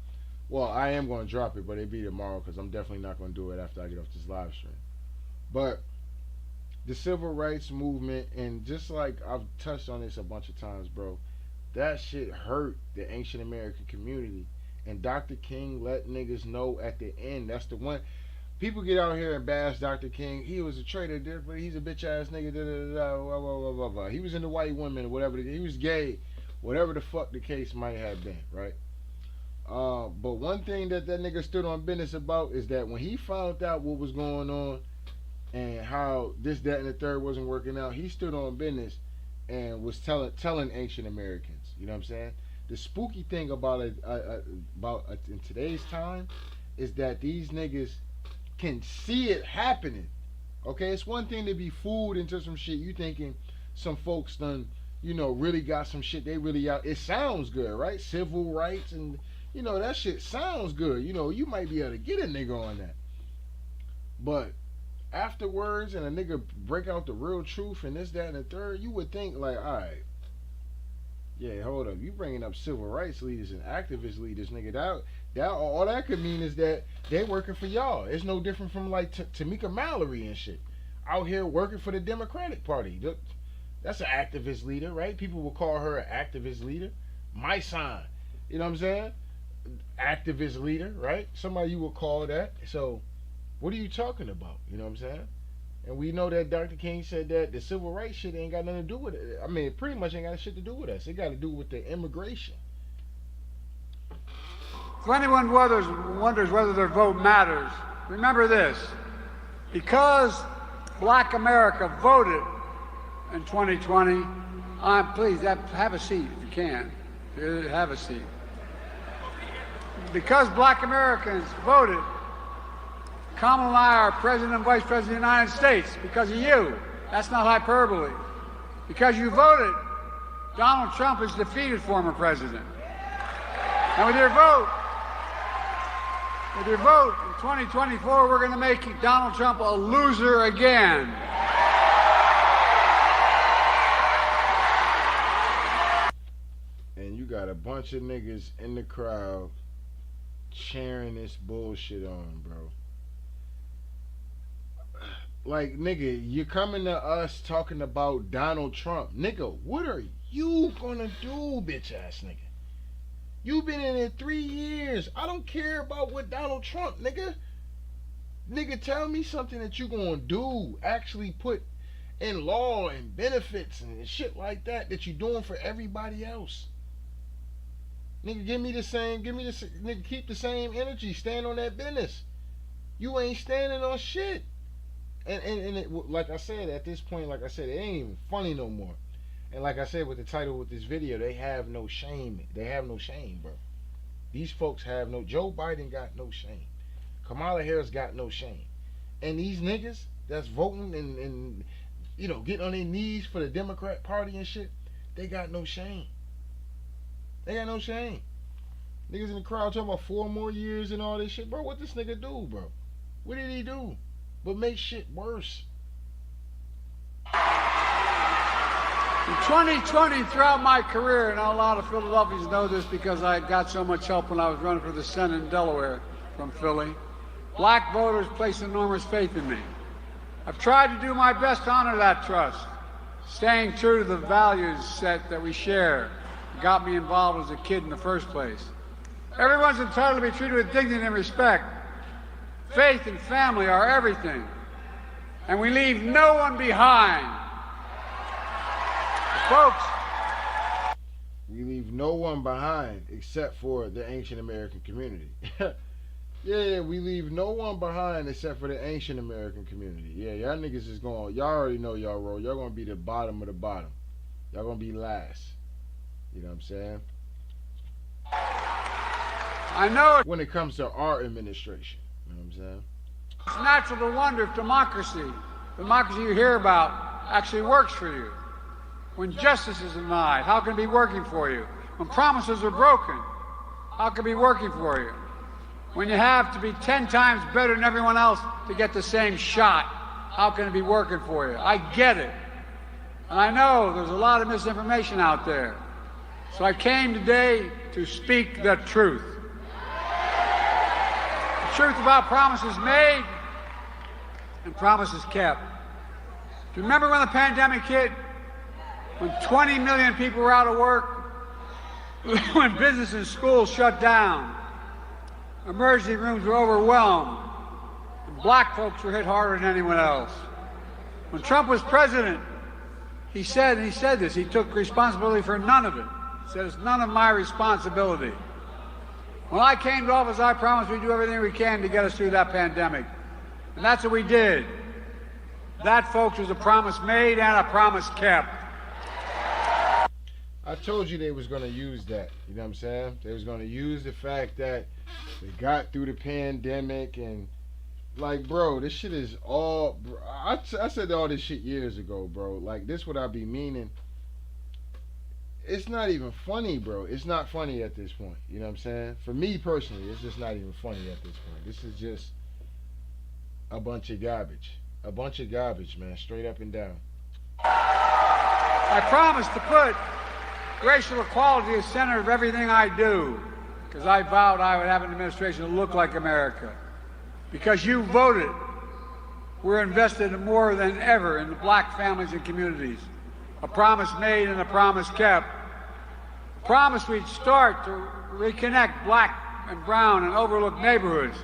Well, I am going to drop it, but it'll be tomorrow because I'm definitely not going to do it after I get off this live stream. But the civil rights movement, and just like I've touched on this a bunch of times, bro, that shit hurt the ancient American community. And Dr. King let niggas know at the end. That's the one. People get out here and bash Dr. King. He was a traitor, but he's a bitch ass nigga. Blah, blah, blah. He was into white women, whatever. He was gay, whatever the fuck the case might have been, right? But one thing that nigga stood on business about is that when he found out what was going on and how this, that, and the third wasn't working out, he stood on business and was telling ancient Americans. You know what I'm saying? The spooky thing about it, in today's time, is that these niggas can see it happening. Okay, it's one thing to be fooled into some shit. You thinking some folks done, really got some shit. They really out. It sounds good, right? Civil rights and that shit sounds good. You might be able to get a nigga on that, but afterwards, and a nigga break out the real truth and this, that, and the third, you would think like, all right. Yeah, hold up. You bringing up civil rights leaders and activist leaders, nigga. That all that could mean is that they working for y'all. It's no different from like Tamika Mallory and shit out here working for the Democratic Party. That's an activist leader, right? People will call her an activist leader. My sign, you know what I'm saying? Activist leader, right? Somebody you would call that. So, what are you talking about? You know what I'm saying? And we know that Dr. King said that the civil rights shit ain't got nothing to do with it. I mean, it pretty much ain't got shit to do with us. It got to do with the immigration. If anyone wonders whether their vote matters, remember this. Because Black America voted in 2020, please have a seat if you can. Have a seat. Because Black Americans voted, Kamala and I are President and Vice President of the United States because of you. That's not hyperbole. Because you voted, Donald Trump is defeated former president. And with your vote in 2024, we're going to make Donald Trump a loser again. And you got a bunch of niggas in the crowd cheering this bullshit on, bro. Like, nigga, you're coming to us talking about Donald Trump. Nigga, what are you gonna do, bitch ass nigga? You've been in it 3 years. I don't care about what Donald Trump, nigga. Nigga, tell me something that you gonna do. Actually put in law and benefits and shit like that you're doing for everybody else. Nigga, nigga, keep the same energy. Stand on that business. You ain't standing on shit. And it, like I said, at this point, like I said, it ain't even funny no more. And like I said with the title with this video, they have no shame. They have no shame, bro. These folks have no... Joe Biden got no shame. Kamala Harris got no shame. And these niggas that's voting and getting on their knees for the Democrat Party and shit, they got no shame. They got no shame. Niggas in the crowd talking about 4 more years and all this shit. Bro, what this nigga do, bro? What did he do? But make shit worse. In 2020, throughout my career, and a lot of Philadelphians know this because I got so much help when I was running for the Senate in Delaware from Philly, Black voters placed enormous faith in me. I've tried to do my best to honor that trust, staying true to the values set that we share, got me involved as a kid in the first place. Everyone's entitled to be treated with dignity and respect. Faith and family are everything, and we leave no one behind. Folks, we leave no one behind except for the ancient American community. Yeah, we leave no one behind except for the ancient American community. Yeah, y'all niggas is going. Y'all already know y'all role. Y'all gonna be the bottom of the bottom. Y'all gonna be last. You know what I'm saying? I know When it comes to our administration, you know what I'm saying? it's natural to wonder if democracy you hear about, actually works for you. When justice is denied, how can it be working for you? When promises are broken, how can it be working for you? When you have to be 10 times better than everyone else to get the same shot, how can it be working for you? I get it. And I know there's a lot of misinformation out there. So I came today to speak the truth. The truth about promises made and promises kept. Do you remember when the pandemic hit? When 20 million people were out of work? When business and schools shut down? Emergency rooms were overwhelmed, and black folks were hit harder than anyone else. When Trump was president, he said this, he took responsibility for none of it. He said, it's none of my responsibility. When I came to office, I promised we'd do everything we can to get us through that pandemic. And that's what we did. That, folks, was a promise made and a promise kept. I told you they was gonna use that. You know what I'm saying? They was gonna use the fact that they got through the pandemic and, like, bro, this shit is all. Bro, I said all this shit years ago, bro. Like, this what I be meaning. It's not even funny, bro. It's not funny at this point. You know what I'm saying? For me personally, it's just not even funny at this point. This is just a bunch of garbage. A bunch of garbage, man. Straight up and down. I promised to put racial equality at the center of everything I do, because I vowed I would have an administration that looked like America. Because you voted, we're invested more than ever in the black families and communities. A promise made and a promise kept. A promise we'd start to reconnect black and brown and overlooked neighborhoods.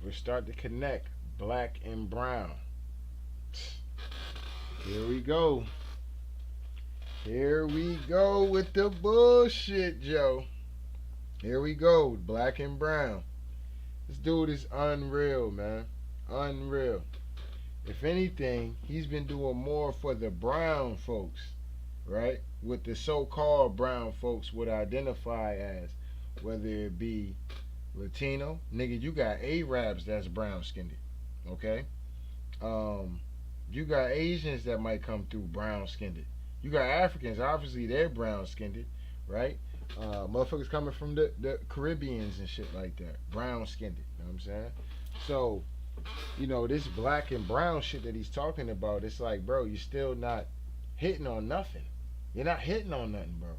We start to connect black and brown. Here we go. Here we go with the bullshit, Joe. Here we go, black and brown. This dude is unreal, man. Unreal. If anything, he's been doing more for the brown folks, right? What the so-called brown folks would identify as, whether it be Latino. Nigga, you got Arabs that's brown-skinned, okay? You got Asians that might come through brown-skinned. You got Africans, obviously they're brown-skinned, right? Motherfuckers coming from the Caribbeans and shit like that. Brown-skinned, you know what I'm saying? So, you know, this black and brown shit that he's talking about, it's like, bro, you're still not hitting on nothing. You're not hitting on nothing, bro.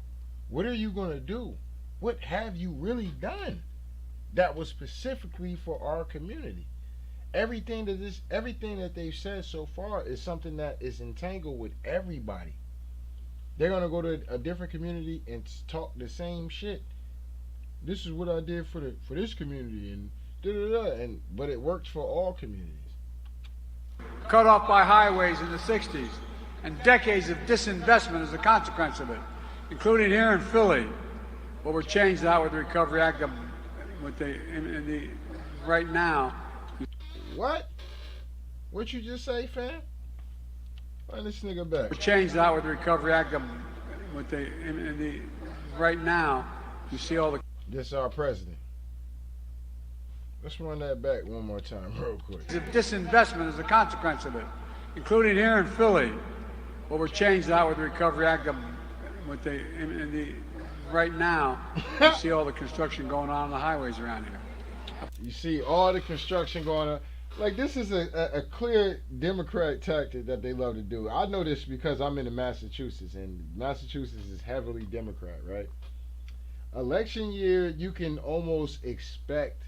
What are you gonna do? What have you really done that was specifically for our community? Everything that they've said so far is something that is entangled with everybody. They're gonna go to a different community and talk the same shit. This is what I did for this community and da da da, but it works for all communities. Cut off by highways in the 60s, and decades of disinvestment as a consequence of it, including here in Philly. But we're changed that with the Recovery Act right now. What? What you just say, fam? Find this nigga back. We changed that with the Recovery Act right now. You see all the. This is our president. Let's run that back one more time, real quick. Disinvestment as a consequence of it, including here in Philly. But we're changed that with the Recovery Act right now. You see all the construction going on the highways around here. You see all the construction going on. Like, this is a clear Democratic tactic that they love to do. I know this because I'm in Massachusetts, and Massachusetts is heavily Democrat, right? Election year, you can almost expect,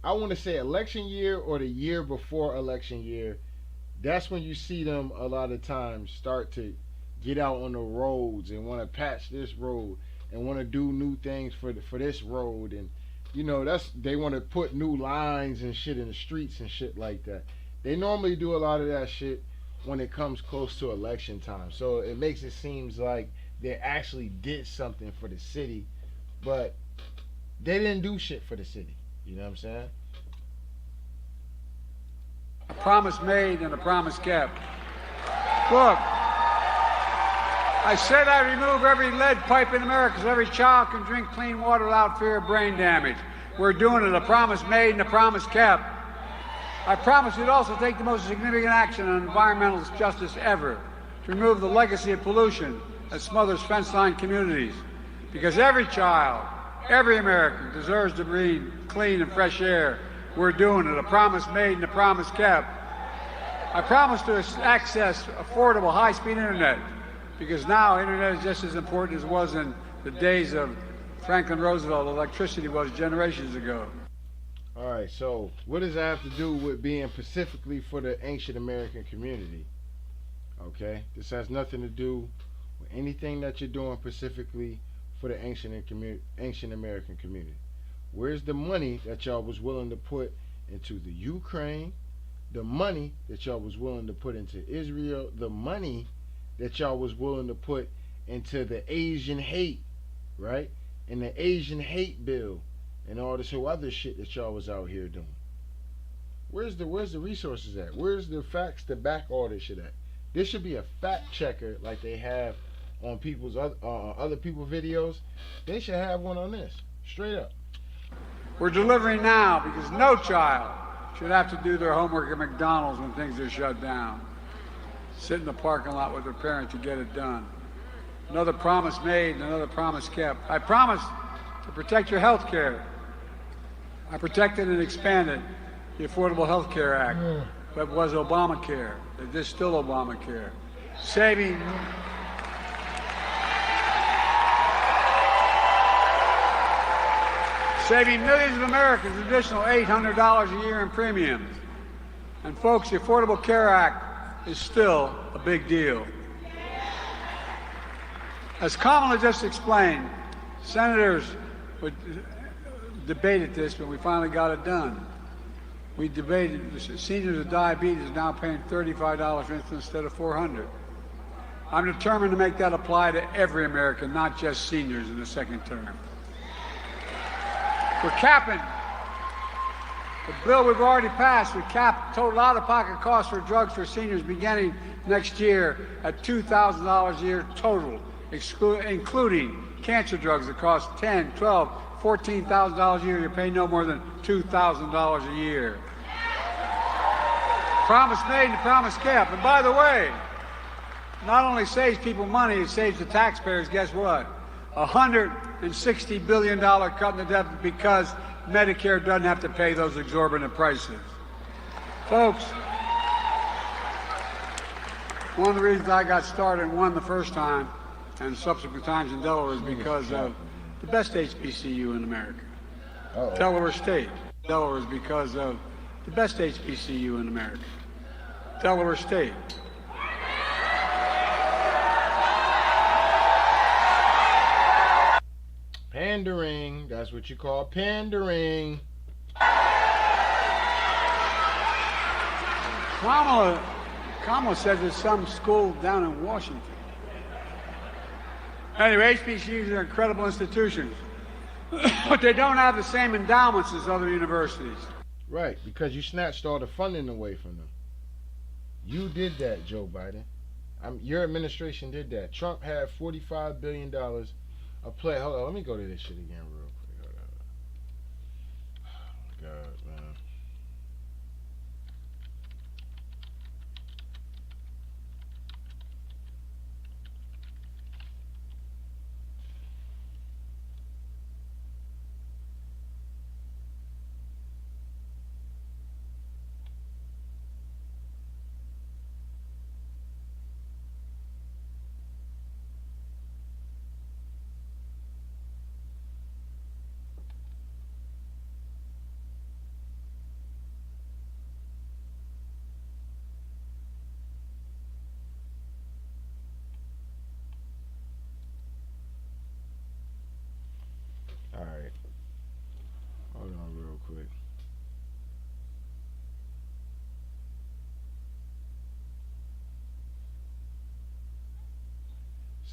I want to say election year or the year before election year, that's when you see them a lot of times start to get out on the roads and want to patch this road and want to do new things for this road, and you know, they want to put new lines and shit in the streets and shit like that. They normally do a lot of that shit when it comes close to election time. So it makes it seems like they actually did something for the city, but they didn't do shit for the city. You know what I'm saying? A promise made and a promise kept. Look, I said I'd remove every lead pipe in America so every child can drink clean water without fear of brain damage. We're doing it. A promise made and a promise kept. I promised we'd also take the most significant action on environmental justice ever to remove the legacy of pollution that smothers fence-lined communities. Because every child, every American deserves to breathe clean and fresh air. We're doing it. A promise made and a promise kept. I promise to access affordable high-speed internet, because now internet is just as important as it was in the days of Franklin Roosevelt. Electricity was generations ago. All right, so what does that have to do with being specifically for the ancient American community? Okay, this has nothing to do with anything that you're doing specifically for the ancient American community. Where's the money that y'all was willing to put into the Ukraine? The money that y'all was willing to put into Israel? The money that y'all was willing to put into the Asian hate, right? And the Asian hate bill and all this whole other shit that y'all was out here doing. Where's the resources at? Where's the facts to back all this shit at? This should be a fact checker like they have on people's other people's videos. They should have one on this. Straight up. We're delivering now because no child should have to do their homework at McDonald's when things are shut down. Sit in the parking lot with their parents to get it done. Another promise made and another promise kept. I promise to protect your health care. I protected and expanded the Affordable Health Care Act. That was Obamacare. It is still Obamacare. Saving millions of Americans an additional $800 a year in premiums. And folks, the Affordable Care Act is still a big deal. As Kamala just explained, senators would debated this, but we finally got it done. We debated, seniors with diabetes are now paying $35 for insulin instead of $400. I'm determined to make that apply to every American, not just seniors in the second term. We're capping. The bill we've already passed would cap total out-of-pocket costs for drugs for seniors beginning next year at $2,000 a year total, including cancer drugs that cost $10,000, $12,000, $14,000 a year. You pay no more than $2,000 a year. Promise made and promise kept. And by the way, not only saves people money, it saves the taxpayers, guess what? $160 billion cut in the deficit because Medicare doesn't have to pay those exorbitant prices. Folks, one of the reasons I got started and won the first time and subsequent times in Delaware is because of the best HBCU in America. Delaware State. Delaware is because of the best HBCU in America. Delaware State. Pandering, that's what you call pandering. Kamala says there's some school down in Washington. Anyway, HBCUs are incredible institutions, but they don't have the same endowments as other universities. Right, because you snatched all the funding away from them. You did that, Joe Biden. Your administration did that. Trump had $45 billion a play. Hold on, let me go to this shit again real quick. Hold on. Oh my God, man.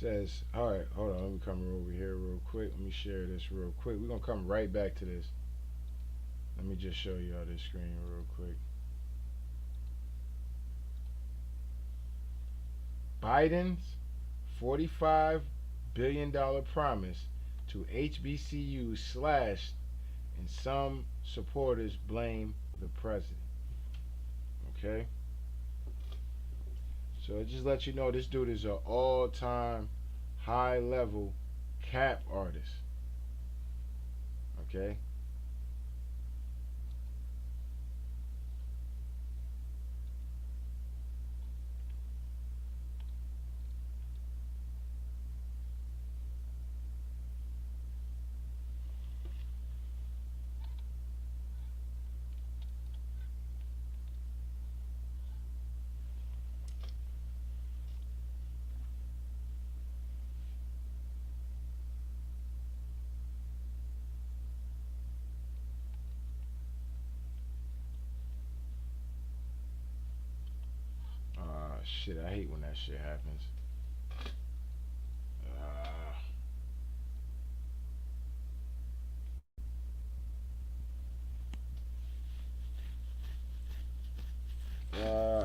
Says, all right, hold on, let me come over here real quick. Let me share this real quick. We're gonna come right back to this. Let me just show y'all this screen real quick. Biden's $45 billion promise to HBCUs slashed, and some supporters blame the president. Okay? So it just lets you know this dude is an all-time high-level cap artist. Okay? Shit, I hate when that shit happens. Uh,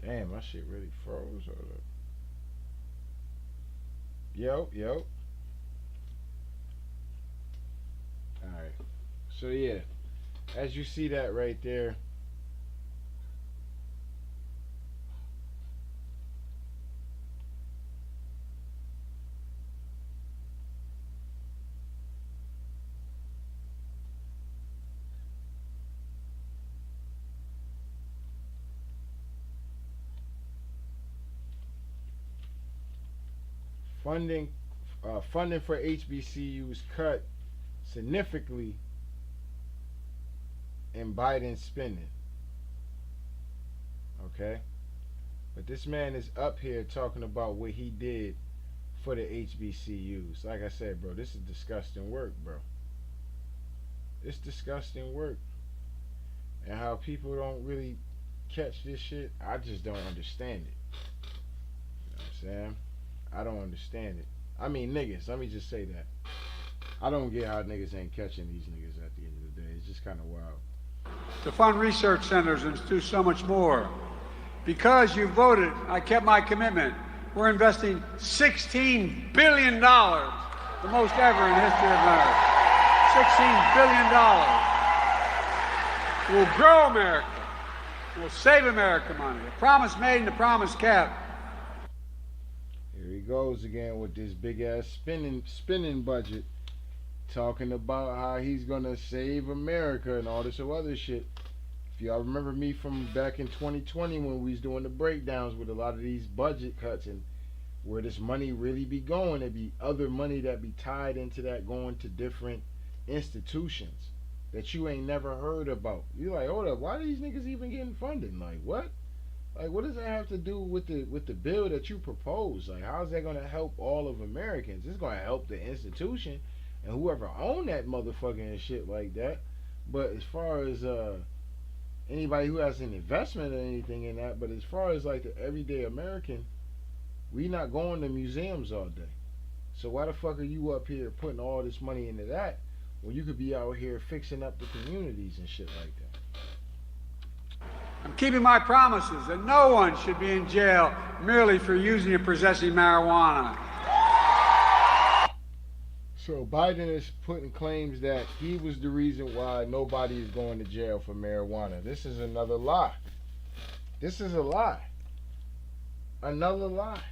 Damn, my shit really froze. Hold up. Yo. Alright. So yeah, as you see that right there, funding funding for HBCUs cut significantly in Biden's spending. Okay? But this man is up here talking about what he did for the HBCUs. Like I said, bro, this is disgusting work, bro. It's disgusting work. And how people don't really catch this shit, I just don't understand it. You know what I'm saying? I don't understand it. I mean, niggas, let me just say that. I don't get how niggas ain't catching these niggas at the end of the day. It's just kind of wild. To fund research centers and to do so much more. Because you voted, I kept my commitment. We're investing $16 billion, the most ever in the history of America. $16 billion. We'll grow America. We'll save America money. A promise made and a promise kept. Here he goes again with this big ass spending budget, talking about how he's gonna save America and all this other shit. If y'all remember me from back in 2020 when we was doing the breakdowns with a lot of these budget cuts and where this money really be going, it'd be other money that be tied into that going to different institutions that you ain't never heard about. You're like, hold up, why are these niggas even getting funded? Like what? Like what does that have to do with the bill that you propose? Like how is that gonna help all of Americans? It's gonna help the institution and whoever own that motherfucker and shit like that. But as far as anybody who has an investment or anything in that, but as far as like the everyday American, we not going to museums all day. So why the fuck are you up here putting all this money into that when you could be out here fixing up the communities and shit like that? I'm keeping my promises that no one should be in jail merely for using and possessing marijuana. So Biden is putting claims that he was the reason why nobody is going to jail for marijuana. This is another lie. This is a lie. Another lie.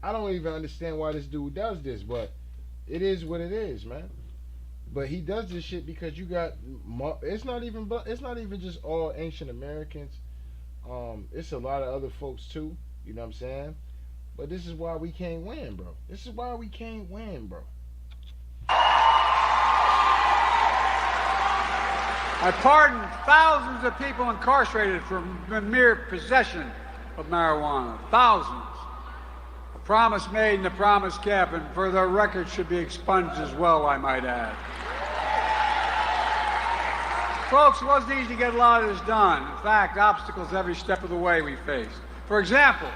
I don't even understand why this dude does this, but it is what it is, man. But he does this shit because you got it's not even just all ancient Americans. It's a lot of other folks too. You know what I'm saying? But this is why we can't win, bro. This is why we can't win, bro. I pardoned thousands of people incarcerated for the mere possession of marijuana. Thousands. I promise made and the promise kept, and for the record should be expunged as well, I might add. Folks, it wasn't easy to get a lot of this done. In fact, obstacles every step of the way we faced. For example,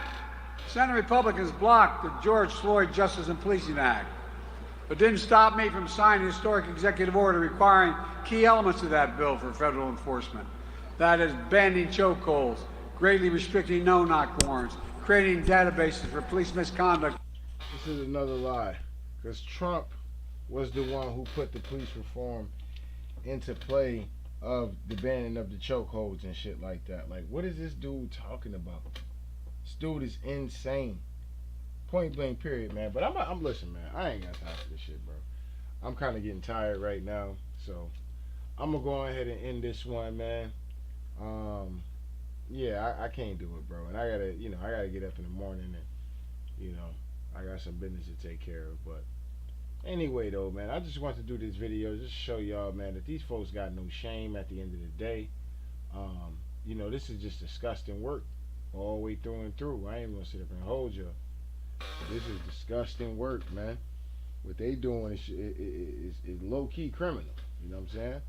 Senate Republicans blocked the George Floyd Justice and Policing Act, but didn't stop me from signing a historic executive order requiring key elements of that bill for federal enforcement. That is, banning chokeholds, greatly restricting no-knock warrants, creating databases for police misconduct. This is another lie, because Trump was the one who put the police reform into play of the banning of the chokeholds and shit like that. Like, what is this dude talking about? This dude is insane. Point blank, period, man. But I'm listening, man. I ain't got time for this shit, bro. I'm kind of getting tired right now, so I'm gonna go ahead and end this one, man. Yeah, I can't do it, bro. And I gotta get up in the morning and, I got some business to take care of. But anyway, though, man, I just want to do this video just to show y'all, man, that these folks got no shame at the end of the day. This is just disgusting work all the way through and through. I ain't gonna sit up and hold you. This is disgusting work, man. What they doing is low-key criminal. You know what I'm saying?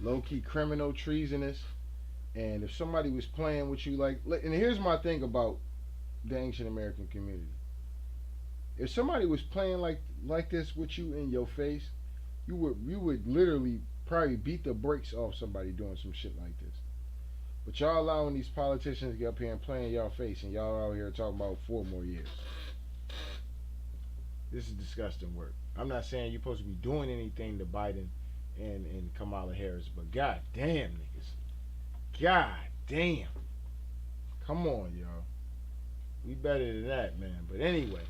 Low-key criminal, treasonous. And if somebody was playing with you and here's my thing about the ancient American community. If somebody was playing like this with you in your face, you would literally probably beat the brakes off somebody doing some shit like this. But y'all allowing these politicians to get up here and play in y'all face, and y'all out here talking about 4 more years. This is disgusting work. I'm not saying you're supposed to be doing anything to Biden and Kamala Harris, but god damn, niggas. God damn. Come on, y'all. We better than that, man. But anyway,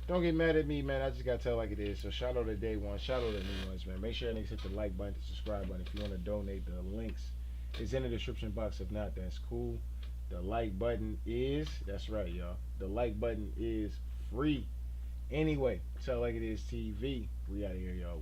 don't get mad at me, man. I just gotta tell like it is. So shout out to day one, shout out to new ones, man. Make sure niggas hit the like button, the subscribe button. If you want to donate, the links is in the description box. If not, that's cool. The like button is, that's right, y'all. The like button is free. Anyway, tell like it is TV. We out of here, y'all.